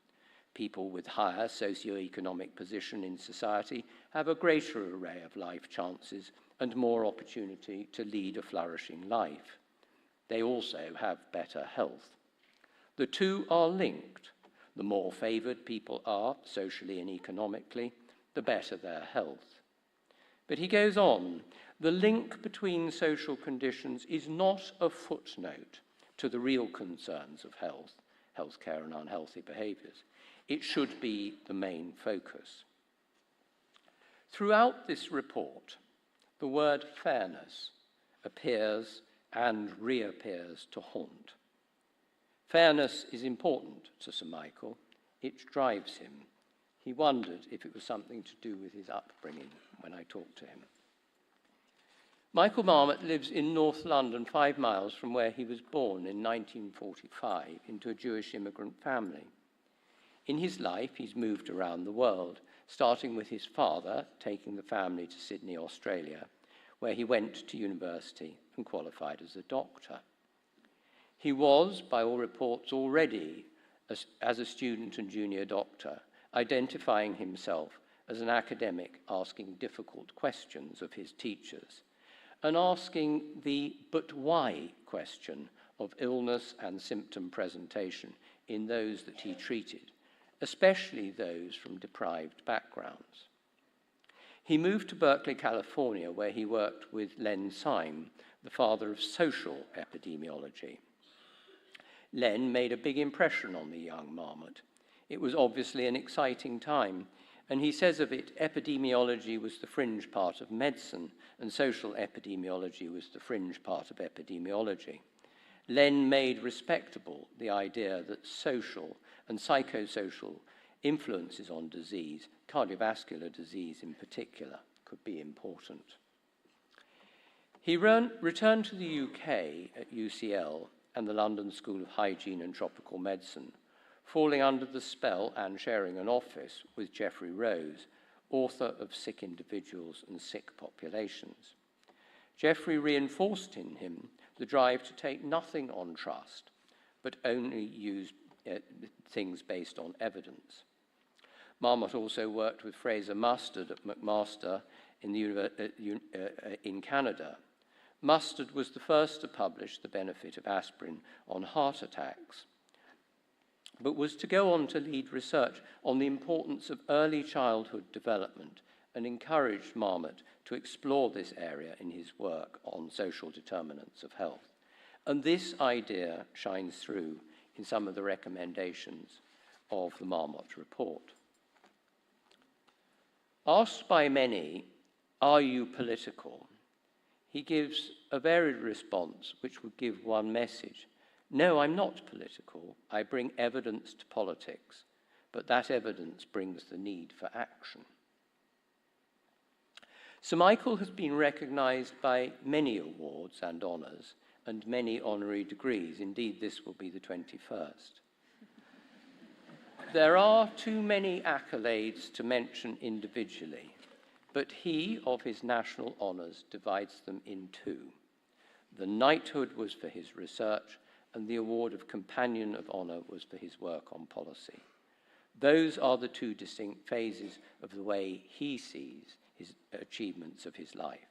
People with higher socioeconomic position in society have a greater array of life chances and more opportunity to lead a flourishing life. They also have better health. The two are linked. The more favored people are, socially and economically, the better their health. But he goes on, the link between social conditions is not a footnote to the real concerns of health, healthcare and unhealthy behaviours. It should be the main focus. Throughout this report, the word fairness appears and reappears to haunt. Fairness is important to Sir Michael. It drives him. He wondered if it was something to do with his upbringing when I talked to him. Michael Marmot lives in North London, 5 miles from where he was born in 1945 into a Jewish immigrant family. In his life, he's moved around the world, starting with his father, taking the family to Sydney, Australia, where he went to university and qualified as a doctor. He was, by all reports, already, as a student and junior doctor, identifying himself as an academic asking difficult questions of his teachers, and asking the "but why" question of illness and symptom presentation in those that he treated, especially those from deprived backgrounds. He moved to Berkeley, California, where he worked with Len Syme, the father of social epidemiology. Len made a big impression on the young Marmot. It was obviously an exciting time, and he says of it, epidemiology was the fringe part of medicine, and social epidemiology was the fringe part of epidemiology. Len made respectable the idea that social and psychosocial influences on disease, cardiovascular disease in particular, could be important. He returned to the UK at UCL and the London School of Hygiene and Tropical Medicine, falling under the spell and sharing an office with Geoffrey Rose, author of Sick Individuals and Sick Populations. Geoffrey reinforced in him the drive to take nothing on trust, but only use things based on evidence. Marmot also worked with Fraser Mustard at McMaster in Canada. Mustard was the first to publish the benefit of aspirin on heart attacks, but was to go on to lead research on the importance of early childhood development and encouraged Marmot to explore this area in his work on social determinants of health. And this idea shines through in some of the recommendations of the Marmot report. Asked by many, "Are you political?" he gives a varied response which would give one message. "No, I'm not political. I bring evidence to politics, but that evidence brings the need for action." Sir Michael has been recognised by many awards and honours and many honorary degrees. Indeed, this will be the 21st. There are too many accolades to mention individually, but he, of his national honours, divides them in two. The knighthood was for his research, and the award of Companion of Honour was for his work on policy. Those are the two distinct phases of the way he sees his achievements of his life.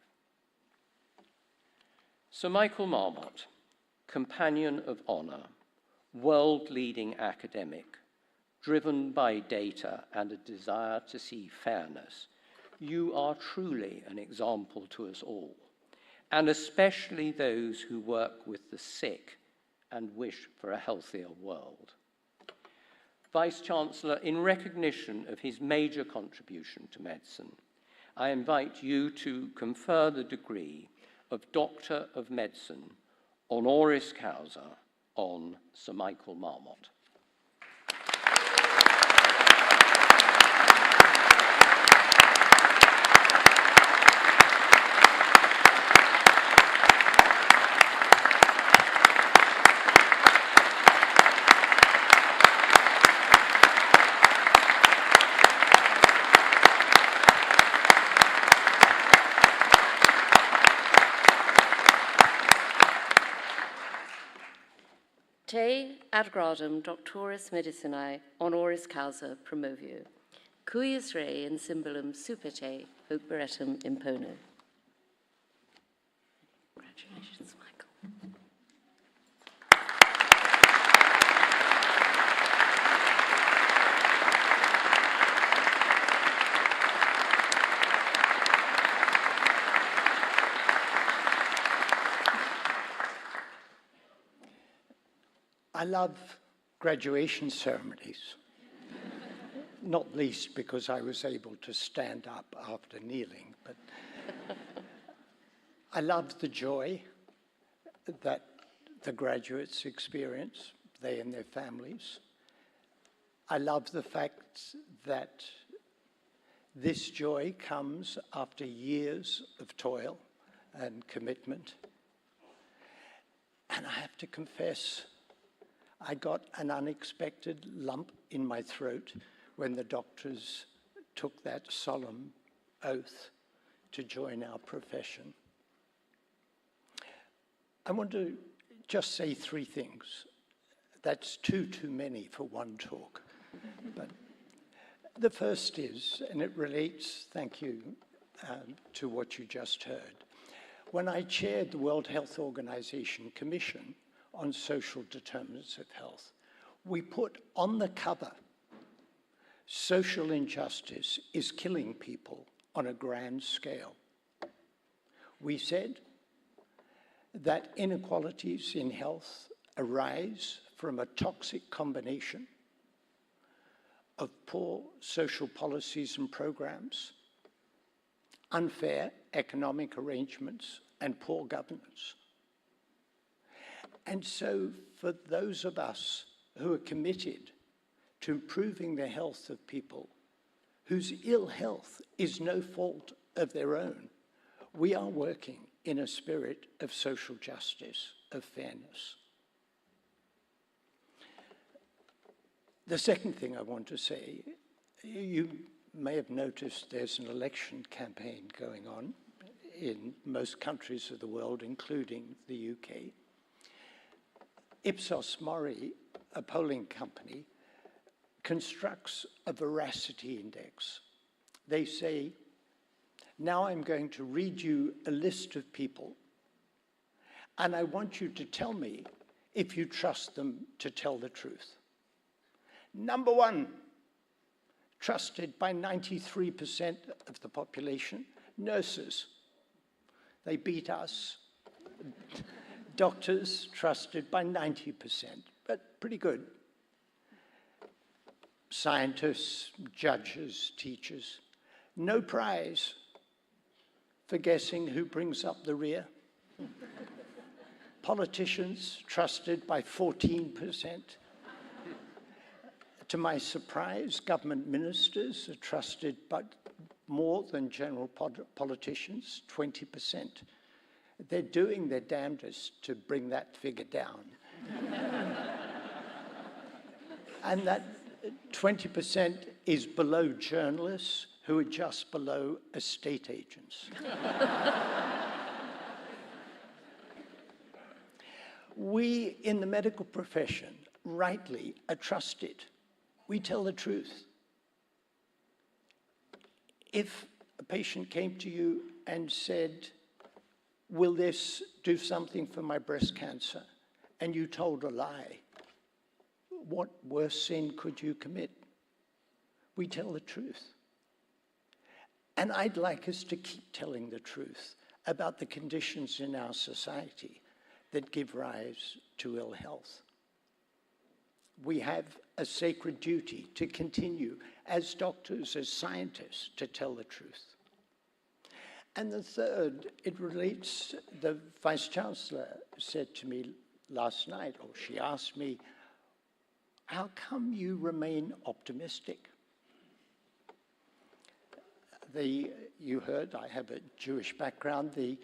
Sir Michael Marmot, Companion of Honour, world-leading academic, driven by data and a desire to see fairness, you are truly an example to us all, and especially those who work with the sick and wish for a healthier world. Vice-Chancellor, in recognition of his major contribution to medicine, I invite you to confer the degree of Doctor of Medicine, honoris causa, on Sir Michael Marmot. Te ad gradum doctoris medicinae honoris causa promovio, cuius rei in symbolum super te hoc beretum impono. Congratulations, Michael. I love graduation ceremonies, not least because I was able to stand up after kneeling, but I love the joy that the graduates experience, they and their families. I love the fact that this joy comes after years of toil and commitment. And I have to confess, I got an unexpected lump in my throat when the doctors took that solemn oath to join our profession. I want to just say three things. That's too many for one talk. But the first is, and it relates, thank you, to what you just heard. When I chaired the World Health Organization Commission on Social Determinants of Health, we put on the cover, social injustice is killing people on a grand scale. We said that inequalities in health arise from a toxic combination of poor social policies and programs, unfair economic arrangements, and poor governance. And so for those of us who are committed to improving the health of people whose ill health is no fault of their own, we are working in a spirit of social justice, of fairness. The second thing I want to say, you may have noticed there's an election campaign going on in most countries of the world, including the UK. Ipsos Mori, a polling company, constructs a veracity index. They say, now I'm going to read you a list of people, and I want you to tell me if you trust them to tell the truth. Number one, trusted by 93% of the population, nurses. They beat us. Doctors, trusted by 90%, but pretty good. Scientists, judges, teachers. No prize for guessing who brings up the rear. Politicians, trusted by 14%. To my surprise, government ministers are trusted by more than general politicians, 20%. They're doing their damnedest to bring that figure down. And that 20% is below journalists who are just below estate agents. We in the medical profession rightly are trusted. We tell the truth. If a patient came to you and said, will this do something for my breast cancer? And you told a lie, what worse sin could you commit? We tell the truth. And I'd like us to keep telling the truth about the conditions in our society that give rise to ill health. We have a sacred duty to continue as doctors, as scientists, to tell the truth. And the third, it relates, the Vice-Chancellor said to me last night, or she asked me, how come you remain optimistic? You heard, I have a Jewish background, the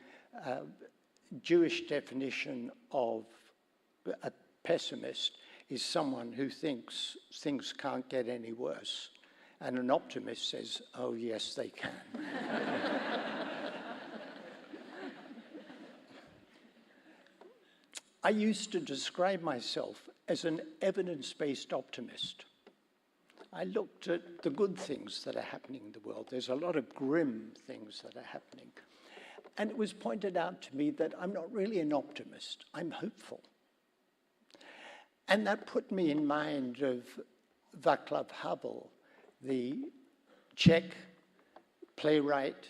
Jewish definition of a pessimist is someone who thinks things can't get any worse. And an optimist says, oh yes, they can. I used to describe myself as an evidence-based optimist. I looked at the good things that are happening in the world. There's a lot of grim things that are happening. And it was pointed out to me that I'm not really an optimist, I'm hopeful. And that put me in mind of Václav Havel, the Czech playwright,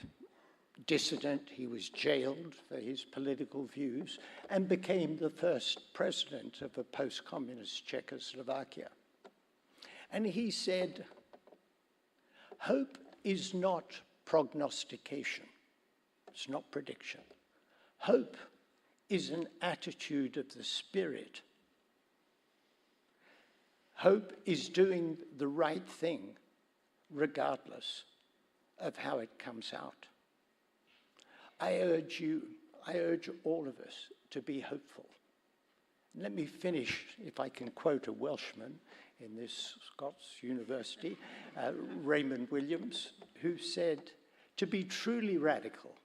dissident. He was jailed for his political views and became the first president of a post-communist Czechoslovakia. And he said, hope is not prognostication. It's not prediction. Hope is an attitude of the spirit. Hope is doing the right thing regardless of how it comes out. I urge you, I urge all of us to be hopeful. Let me finish, if I can quote a Welshman in this Scots University, Raymond Williams, who said, "To be truly radical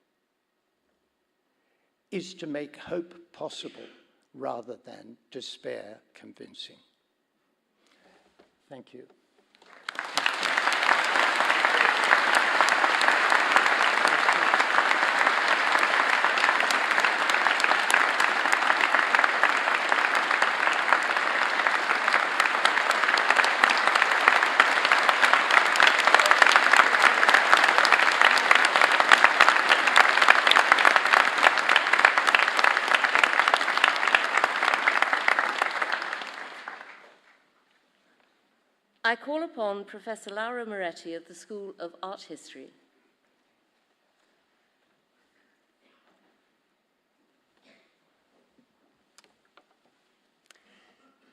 is to make hope possible rather than despair convincing." Thank you. I call upon Professor Laura Moretti of the School of Art History.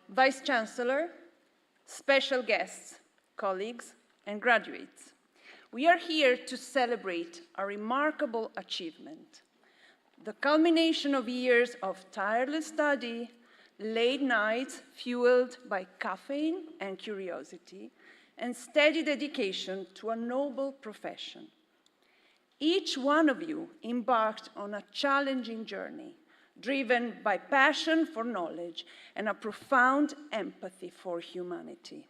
Vice-Chancellor, special guests, colleagues, and graduates, we are here to celebrate a remarkable achievement, the culmination of years of tireless study, late nights fueled by caffeine and curiosity, and steady dedication to a noble profession. Each one of you embarked on a challenging journey, driven by passion for knowledge and a profound empathy for humanity.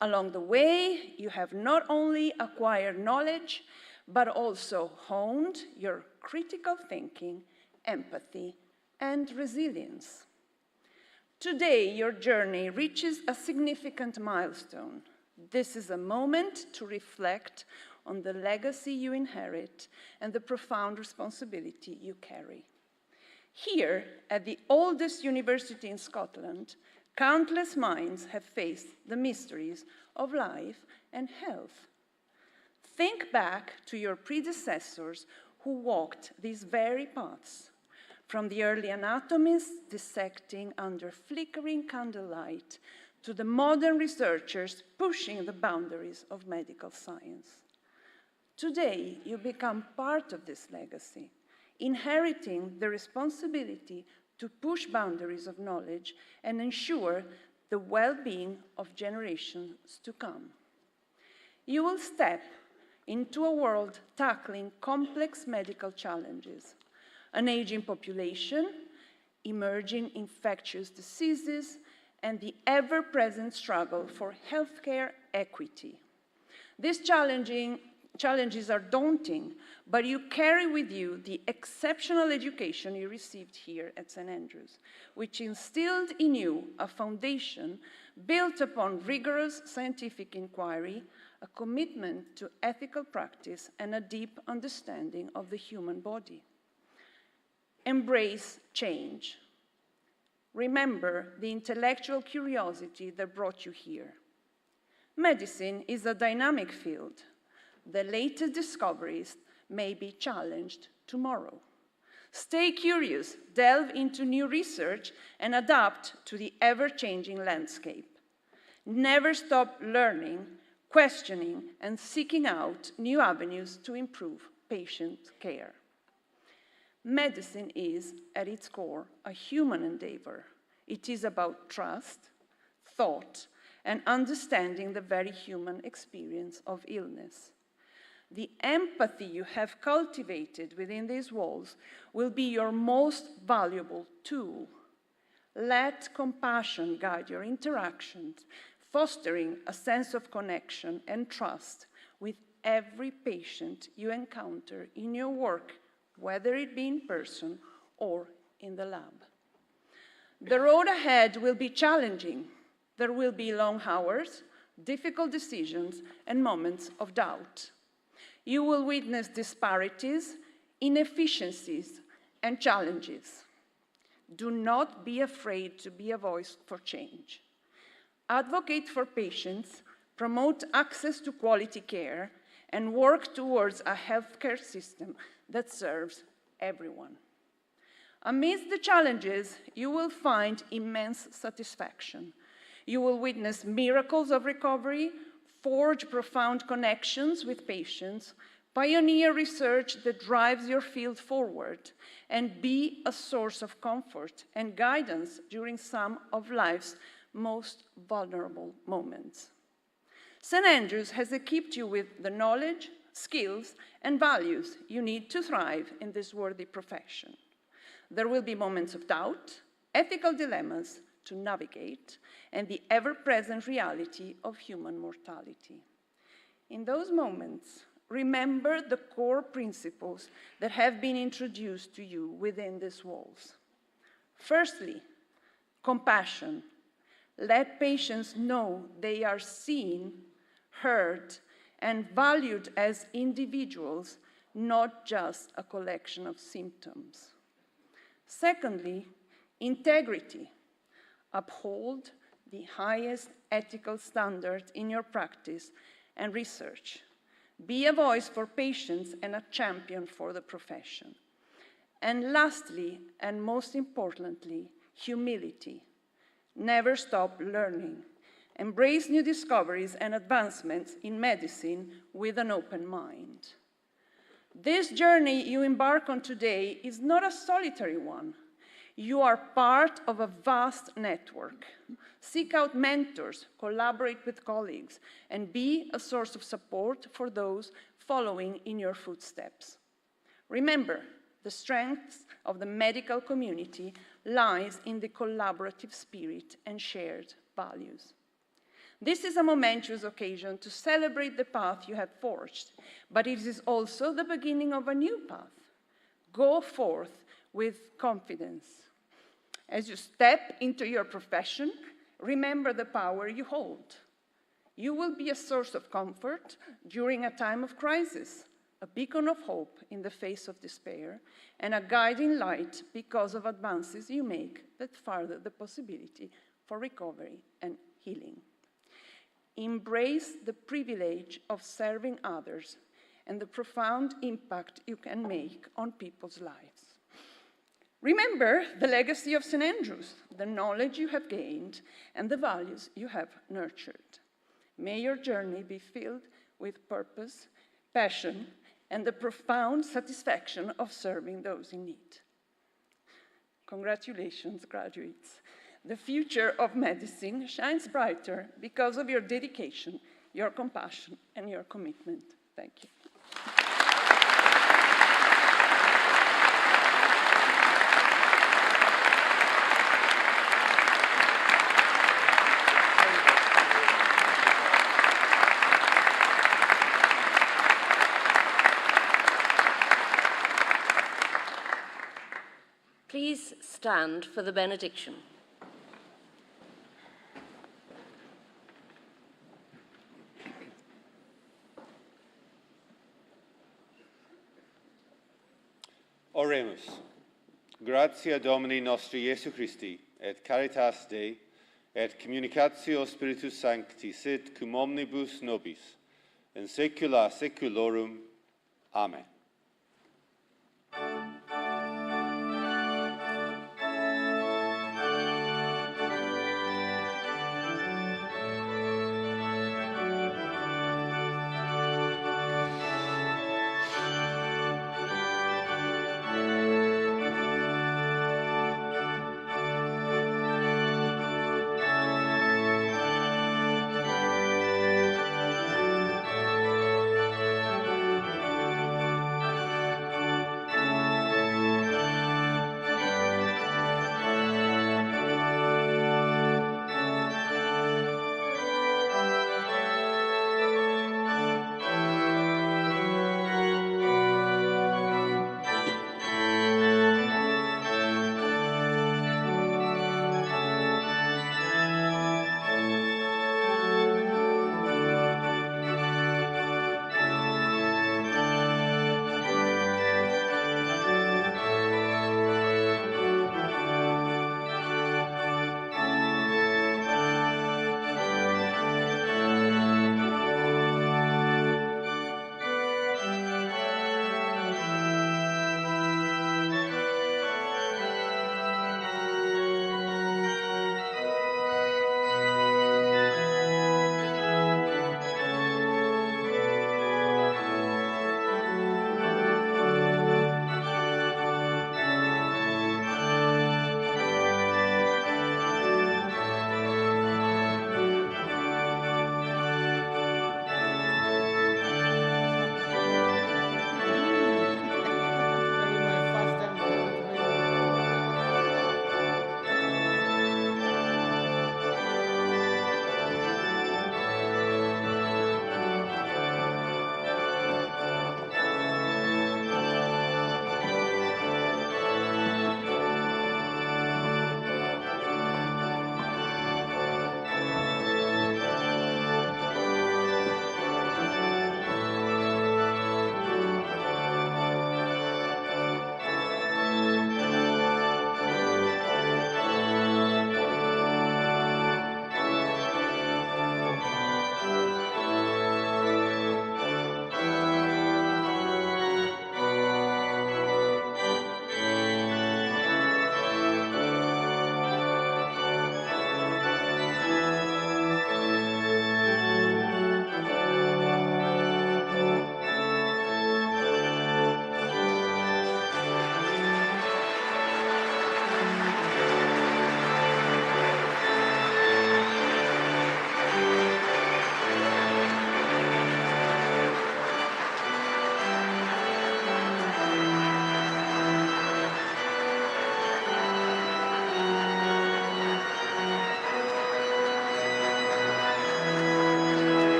Along the way, you have not only acquired knowledge, but also honed your critical thinking, empathy, and resilience. Today, your journey reaches a significant milestone. This is a moment to reflect on the legacy you inherit and the profound responsibility you carry. Here, at the oldest university in Scotland, countless minds have faced the mysteries of life and health. Think back to your predecessors who walked these very paths, from the early anatomists dissecting under flickering candlelight to the modern researchers pushing the boundaries of medical science. Today, you become part of this legacy, inheriting the responsibility to push boundaries of knowledge and ensure the well-being of generations to come. You will step into a world tackling complex medical challenges, an aging population, emerging infectious diseases, and the ever-present struggle for healthcare equity. These challenges are daunting, but you carry with you the exceptional education you received here at St. Andrews, which instilled in you a foundation built upon rigorous scientific inquiry, a commitment to ethical practice, and a deep understanding of the human body. Embrace change. Remember the intellectual curiosity that brought you here. Medicine is a dynamic field. The latest discoveries may be challenged tomorrow. Stay curious, delve into new research, and adapt to the ever-changing landscape. Never stop learning, questioning, and seeking out new avenues to improve patient care. Medicine is, at its core, a human endeavor. It is about trust, thought, and understanding the very human experience of illness. The empathy you have cultivated within these walls will be your most valuable tool. Let compassion guide your interactions, fostering a sense of connection and trust with every patient you encounter in your work, whether it be in person or in the lab. The road ahead will be challenging. There will be long hours, difficult decisions, and moments of doubt. You will witness disparities, inefficiencies, and challenges. Do not be afraid to be a voice for change. Advocate for patients, promote access to quality care, and work towards a healthcare system that serves everyone. Amidst the challenges, you will find immense satisfaction. You will witness miracles of recovery, forge profound connections with patients, Pioneer research that drives your field forward, and be a source of comfort and guidance during some of life's most vulnerable moments. St. Andrews has equipped you with the knowledge, skills, and values you need to thrive in this worthy profession. There will be moments of doubt, ethical dilemmas to navigate, and the ever-present reality of human mortality. In those moments, remember the core principles that have been introduced to you within these walls. Firstly, compassion. Let patients know they are seen, heard, and valued as individuals, not just a collection of symptoms. Secondly, integrity. Uphold the highest ethical standards in your practice and research. Be a voice for patients and a champion for the profession. And lastly, and most importantly, humility. Never stop learning. Embrace new discoveries and advancements in medicine with an open mind. This journey you embark on today is not a solitary one. You are part of a vast network. Seek out mentors, collaborate with colleagues, and be a source of support for those following in your footsteps. Remember, the strength of the medical community lies in the collaborative spirit and shared values. This is a momentous occasion to celebrate the path you have forged, but it is also the beginning of a new path. Go forth with confidence. As you step into your profession, remember the power you hold. You will be a source of comfort during a time of crisis, a beacon of hope in the face of despair, and a guiding light because of advances you make that further the possibility for recovery and healing. Embrace the privilege of serving others and the profound impact you can make on people's lives. Remember the legacy of St. Andrews, the knowledge you have gained, and the values you have nurtured. May your journey be filled with purpose, passion, and the profound satisfaction of serving those in need. Congratulations, graduates. The future of medicine shines brighter because of your dedication, your compassion, and your commitment. Thank you. Please stand for the benediction. Oremus. Gratia Domini nostri Iesu Christi, et caritas Dei, et communicatio Spiritus Sancti sit cum omnibus nobis, in saecula saeculorum. Amen.